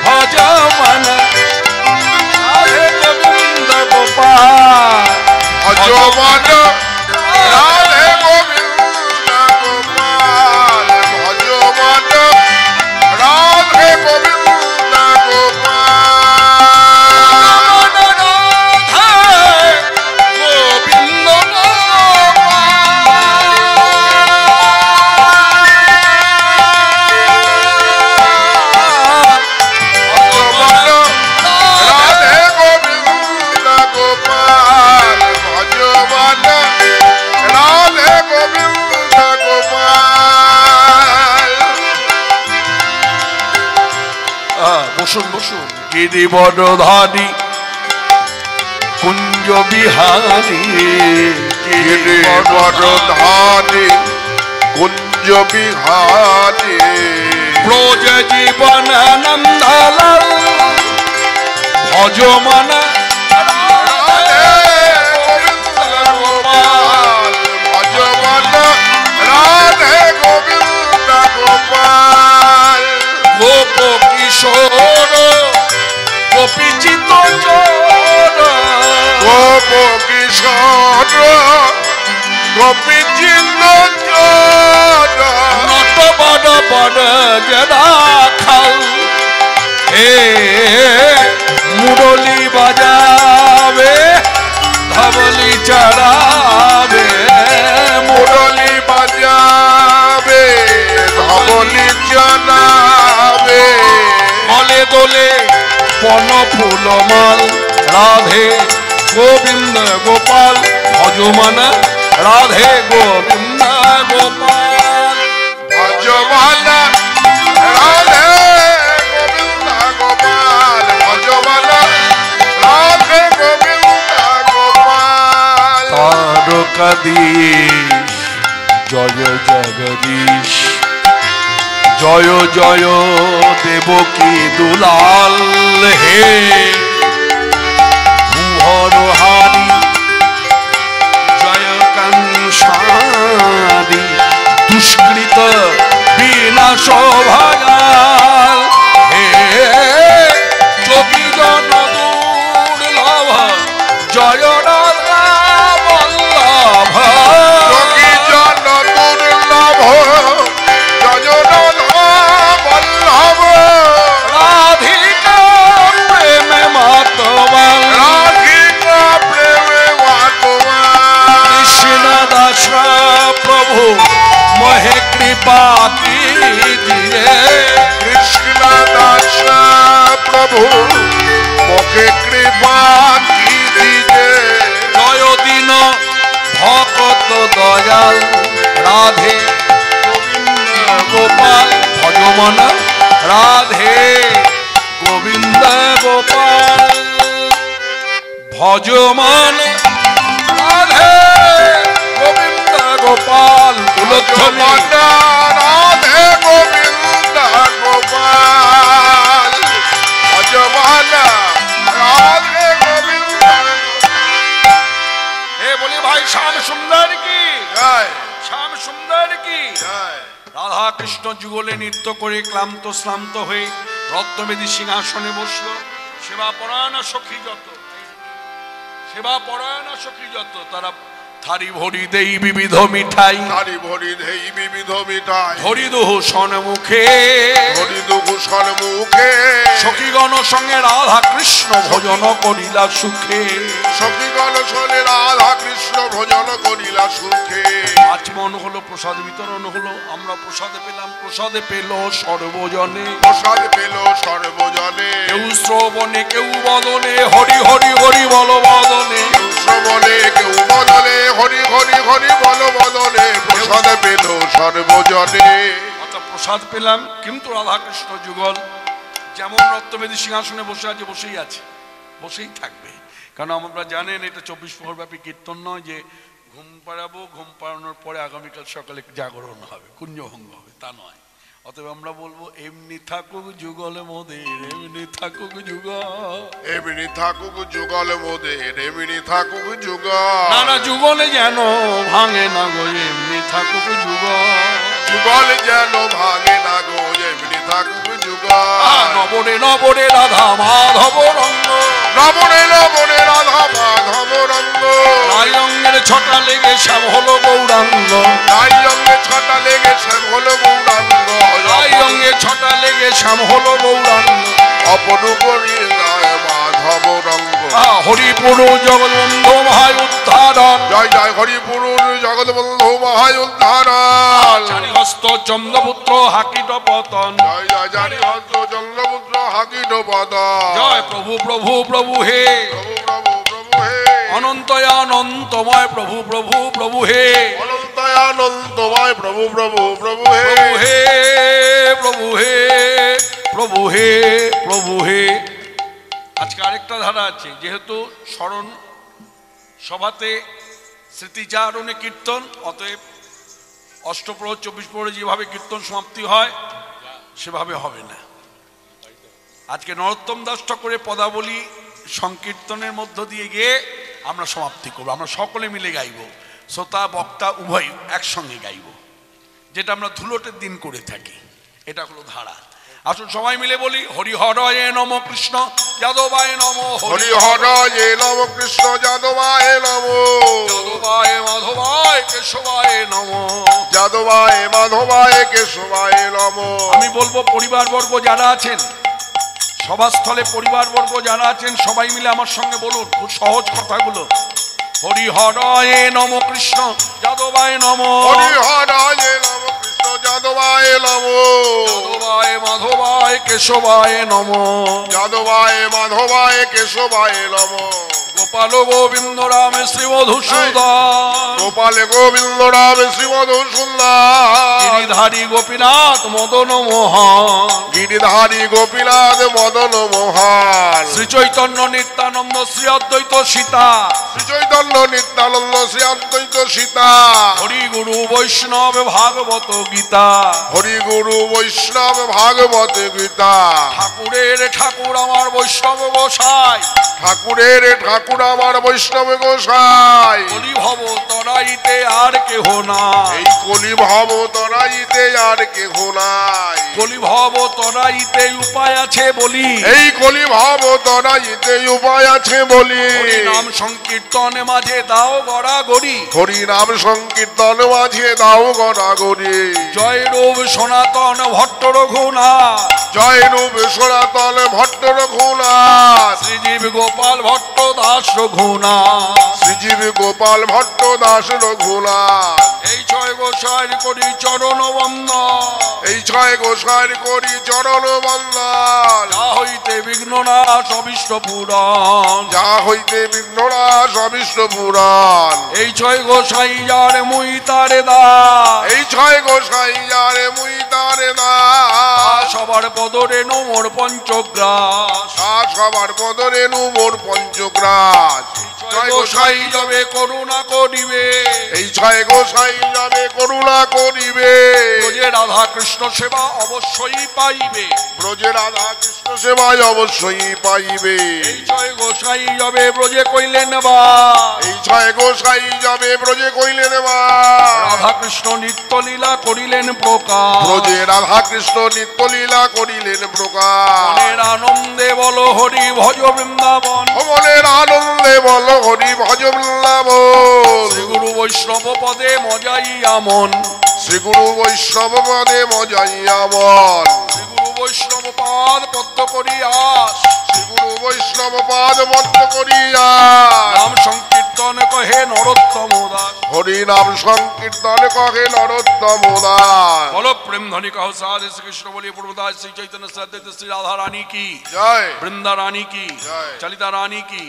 Speaker 1: ভজমন রাধে গোবিন্দ গোপাল,
Speaker 2: ভজমন রাধে গোবিন্দ গোপাল, ভজমন রাধে গোবিন্দ গোপাল,
Speaker 1: গোবিন্দ
Speaker 2: রাধে গোবিন্দ গোপাল, ভজমন রাধে গোবিন্দ গোপাল।
Speaker 1: বসুন বসুন। গিরিবরধারী কুঞ্জ বিহারী,
Speaker 2: গিরিবরধারী কুঞ্জ বিহারী,
Speaker 1: ব্রজ জীবন নন্দলাল, ভজমন
Speaker 2: রাধে গোবিন্দ গোপাল, ভজমন রাধে গোবিন্দ গোপাল,
Speaker 1: গোপ কিশোর গোপীচিত চোর,
Speaker 2: গোপ কিশোর গোপীচিত চোর,
Speaker 1: নত বড় বড় জেদা খাল, হে মুরলি বাজাবে ধবলি চড়াবে,
Speaker 2: মুরলি বাজাবে ধবলি জানাবে,
Speaker 1: মলে দোলে বন ফুলমাল, রাধে গোবিন্দ গোপাল, ভজমন রাধে গোবিন্দ গোপাল,
Speaker 2: ভজমন রাধে গোবিন্দ গোপাল, ভজমন রাধে গোবিন্দ গোপাল,
Speaker 1: তারকাধীশ জয় জগদীশ, জয় জয় দেবকী দুলাল, হে ভুবরহারি জয় কাংসারি, দুষ্কৃত বিনাশ ভয়াল, হে যোগী জন দুর্লভ জয় রাধা বল্লভ,
Speaker 2: যোগী জন দুর্লভ জয় রাধা বল্লভ,
Speaker 1: রাধিকা প্রেমে মাতবাল,
Speaker 2: রাধিকা প্রেমে মাতবাল,
Speaker 1: কৃষ্ণ দাস প্রভু মহে কৃপা কিজিয়ে,
Speaker 2: কৃষ্ণ দাস প্রভু মোকে কৃপা কিজিয়ে,
Speaker 1: জয় দিন ভকত দয়াল, রাধে গোবিন্দ গোপাল, ভজ ভজমান রাধে গোবিন্দ গোপাল ভজমান রাধে গোবিন্দ গোপাল
Speaker 2: ভজমান রাধে গোবিন্দ গোপাল ভজমান রাধে গোবিন্দ।
Speaker 1: হে বলি ভাই শ্যাম সুন্দর কি
Speaker 2: জয়
Speaker 1: শ্যাম সুন্দর কি।
Speaker 2: জয়।
Speaker 1: রাধা কৃষ্ণ যুগলে নৃত্য করে ক্লান্ত শ্রান্ত হয়ে রত্নবেদী সিংহাসনে বসলো। সেবা পরায়ণা সখী যত তারা থারি ভরি দেই বিবিধ মিঠাই
Speaker 2: তারি ভরি দেই বিবিধ মিঠাই
Speaker 1: হরিদুহ সন্মুখে
Speaker 2: হরিদূষণ মুখে
Speaker 1: সখীগণ সঙ্গে রাধা কৃষ্ণ ভজন করিলা সুখে।
Speaker 2: সখীগণ শোনে রাধা কৃষ্ণ ভজন করিলা সুখে।
Speaker 1: আচমন হলো, প্রসাদ বিতরণ হলো, আমরা প্রসাদে পেলাম, প্রসাদে পেল সর্বজনে।
Speaker 2: প্রসাদ পেল সর্বজনে,
Speaker 1: কেউ শ্রবণে কেউ বদনে হরি হরি হরি বল বদনে।
Speaker 2: কেউ শ্রবণে কেউ বদলে হরি হরি হরি বল বদলে। প্রসাদ পেল সর্বজনে।
Speaker 1: অর্থাৎ প্রসাদ পেলাম, কিন্তু রাধাকৃষ্ণ যুগল যেমন রত্নবেদী সিংহাসনে বসে আছে, বসেই আছে, বসেই থাকবে। কারণ আমরা জানেন এটা 24 প্রহর ব্যাপী কীর্তন নয় যে ঘুম পাড়াবো, ঘুম পাড়ানোর পরে আগামীকাল সকালে জাগরণ হবে, কুঞ্জভঙ্গ হবে, তা নয়। অতএব আমরা বলবো এমনি থাকুক যুগলে মোদের, এমনি থাকুক যুগল,
Speaker 2: এমনি থাকুক যুগল মোদের, এমনি থাকুক যুগল।
Speaker 1: না না যুগলে যেন ভাঙে না গো, এমনি থাকুক যুগল।
Speaker 2: যুগল যেন ভাঙে না গো, এমনি থাকুক যুগল।
Speaker 1: নবরে নবরে রাধা মাধব রঙ্গ,
Speaker 2: নবরে নবরে রাধা মাধব রঙ্গ।
Speaker 1: রাই রঙের ছটা লেগে শ্যাম হলো গৌরাঙ্গ,
Speaker 2: তাই রঙে ছটা লেগে শ্যাম হলো গৌরাঙ্গ।
Speaker 1: রাই রঙে ছটা লেগে শ্যাম হলো গৌরাঙ্গ।
Speaker 2: অপরূপ হৃদয় মাধব রঙ্গ।
Speaker 1: হরিপুর জগৎবন্ধু মহায় উদ্ধারণ,
Speaker 2: জয় জয় হরিপুর জগৎবন্ধু মহায় উদ্ধারণ।
Speaker 1: চারি হস্ত চন্দ্রপুত্র হাকিট পতন।
Speaker 2: জয় জয় জানি হস্ত চন্দ্রপুত্র হাকিট পদ।
Speaker 1: জয় প্রভু প্রভু প্রভু হে,
Speaker 2: প্রভু প্রভু প্রভু হে,
Speaker 1: অনন্তয় অনন্তময় প্রভু প্রভু প্রভু হে,
Speaker 2: অনন্তয় অনন্তময় প্রভু প্রভু প্রভু হে।
Speaker 1: প্রভু হে প্রভু হে প্রভু হে প্রভু হে। আজকে আরেকটা ধারা আছে, যেহেতু স্মরণ সভাতে স্মৃতিচারণে কীর্তন, অতএব অষ্টপ্রহর 24 প্রহরে যেভাবে কীর্তন সমাপ্তি হয় সেভাবে হবে না। আজকে নরোত্তম দাস ঠাকুরের পদাবলী সংকীর্তনের মধ্য দিয়ে গিয়ে আমরা সমাপ্তি করবো। আমরা সকলে মিলে গাইব, শ্রোতা বক্তা উভয় একসঙ্গে গাইব, যেটা আমরা ধুলোটের দিন করে থাকি। এটা হলো ধারা। আসুন সবাই মিলে বলি হরি হরয়ে নম কৃষ্ণ যাদবায় নম,
Speaker 2: হরি হরয়ে নম কৃষ্ণ যাদবায় নম,
Speaker 1: যাদবায় মাধবায় কেশবায় নম,
Speaker 2: যাদবায় মাধবায় কেশবায় নম।
Speaker 1: আমি বলবো পরিবারবর্গ যারা আছেন, সভাস্থলে পরিবারবর্গ যারা আছেন সবাই মিলে আমার সঙ্গে বলুন খুব সহজ কথাগুলো। হরি হরয়ে নম কৃষ্ণ যাদবায় নম,
Speaker 2: হরি হরয়ে নম কৃষ্ণ যাদবায় নম,
Speaker 1: যাদবায় মাধবায় কেশবায় নম,
Speaker 2: যাদবায় মাধবায় কেশবায় নম।
Speaker 1: গোপাল গোবিন্দ রাম শ্রী মধুসূদন,
Speaker 2: গোপাল গোবিন্দ রাম শ্রী মধুসূদন,
Speaker 1: গিরিধারী গোপীনাথ মদন মোহন,
Speaker 2: গিরিধারী গোপীনাথ মদন মোহন,
Speaker 1: শ্রী চৈতন্য নিত্যানন্দ শ্রী অদ্বৈত সীতা,
Speaker 2: শ্রী চৈতন্য নিত্যানন্দ শ্রী অদ্বৈত সীতা,
Speaker 1: হরি গুরু বৈষ্ণব ভাগবত গীতা,
Speaker 2: হরি গুরু বৈষ্ণব ভাগবত গীতা।
Speaker 1: ঠাকুরের ঠাকুর আমার বৈষ্ণব গোসাই,
Speaker 2: ঠাকুরের ঠাকুর আমার বৈষ্ণব গোসাই,
Speaker 1: কলি ভব তরাইতে আর কেহ নাই,
Speaker 2: এই কলি ভব তরাইতে আর কেহ নাই,
Speaker 1: কলি ভব তরাইতে উপায় আছে বলি,
Speaker 2: এই কলি ভব তরাইতে উপায় আছে বলি।
Speaker 1: হরি নাম সংকীর্তনে মাঝে দাও গড়াগড়ি,
Speaker 2: হরি নাম সংকীর্তন মাঝে দাও গড়াগড়ি।
Speaker 1: জয় রূপ সনাতন ভট্ট রঘুনাথ,
Speaker 2: জয় রূপ সনাতন ভট্ট রঘুনাথ,
Speaker 1: শ্রীজীব গোপাল ভট্ট দাস রঘুনাথ,
Speaker 2: শ্রীজীব গোপাল ভট্ট দাস রঘুনাথ।
Speaker 1: এই ছয় গোসাইর করি চরণ বন্দন,
Speaker 2: এই ছয় গোসাইর করি চরণ বন্দন।
Speaker 1: যা হইতে বিঘ্ন নাশ অবিষ্ট পুরাণ,
Speaker 2: যা হইতে বিঘ্ননাশ অবিষ্ট পুরাণ।
Speaker 1: এই ছয় গোসাই যার মুই তারে দাস,
Speaker 2: এই ছয় গোসাই যারে মুই তারে
Speaker 1: তা
Speaker 2: দাস।
Speaker 1: সবার পদরে নোমর পঞ্চগ্রাস।
Speaker 2: সবার পদরে মোর পঞ্চগ্রাস।
Speaker 1: ছয় গোসাই যাবে করুণা করিবে,
Speaker 2: এই ছয় গোসাই যাবে করুণা করিবে।
Speaker 1: ব্রজে রাধা কৃষ্ণ সেবা অবশ্যই পাইবে।
Speaker 2: ব্রজে রাধা কৃষ্ণ সেবায় অবশ্যই পাইবে।
Speaker 1: এই ছয় গোসাই যাবে ব্রজে কইলেন বা,
Speaker 2: এই ছয় গোসাই যাবে ব্রজে কইলেন বা।
Speaker 1: রাধা কৃষ্ণ নিত্য লীলা করিলেন প্রকাশ।
Speaker 2: ব্রজে রাধা কৃষ্ণ নিত্য লীলা করিলেন প্রকাশ।
Speaker 1: মনের আনন্দে বল হরি ভজ বৃন্দাবন,
Speaker 2: মনের আনন্দে বল হরি ভজ বৃন্দাবন।
Speaker 1: শ্রী গুরু বৈষ্ণব পদে মজাইয়া মন,
Speaker 2: শ্রী গুরু বৈষ্ণব পদে মজাইয়া মন।
Speaker 1: শ্রী গুরু বৈষ্ণব পাদ পদ্ম করিয়াস,
Speaker 2: শ্রী গুরু বৈষ্ণব পাদ বদ্ধ করিয়া
Speaker 1: নাম সংকীর্তন কহে নরোত্তম দাস।
Speaker 2: হরি নাম সংকীর্তন কহে নরোত্তম দাস।
Speaker 1: বলো প্রেম ধ্বনি কহ সাধে শ্রীকৃষ্ণ বলিয়ে পূর্বদাস শ্রী চৈতন্য শ্রদ্ধেয় শ্রী রাধা রানী কি
Speaker 2: জয়।
Speaker 1: বৃন্দা রানী কি
Speaker 2: জয়।
Speaker 1: চলিতা রানী কি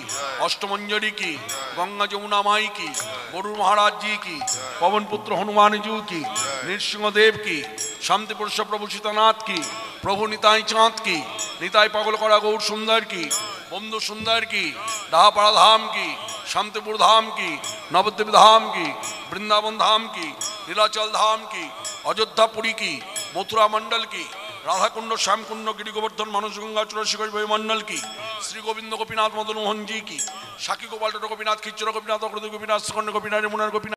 Speaker 1: অষ্টমঞ্জরি কি গঙ্গা যমুনা মাই কি গরু মহারাজ জি কি পवन পুত্র হনুমান জু কি নৃসিংহদেব কি শান্তি পুরুষ প্রভু সীতানাথ কি প্রভু নিতাই চাঁদ কি নিতাই পাগল করা গৌর সুন্দর কি বন্ধু সুন্দর কি ডাহাপাড়া ধাম কি শান্তিপুর ধাম কি নবদ্বীপ ধাম কি বৃন্দাবন ধাম কি নীলাচল ধাম কি অযোধ্যা পুরী কি মথুরা মন্ডল কি রাধাকুণ্ড শ্যামকুণ্ড গিরি গোবর্ধন মানস গঙ্গা চুরাশিকর মন্ডল কি শ্রী গোবিন্দ গোপীনাথ মদন মোহন জি কি সাক্ষী গোপাল গোপীনাথ খিচ্চর গোপীনাথ অগ্রদ গোপীনাথ সুকর্ণ গোপীনাথ যমুনার গোপীনাথ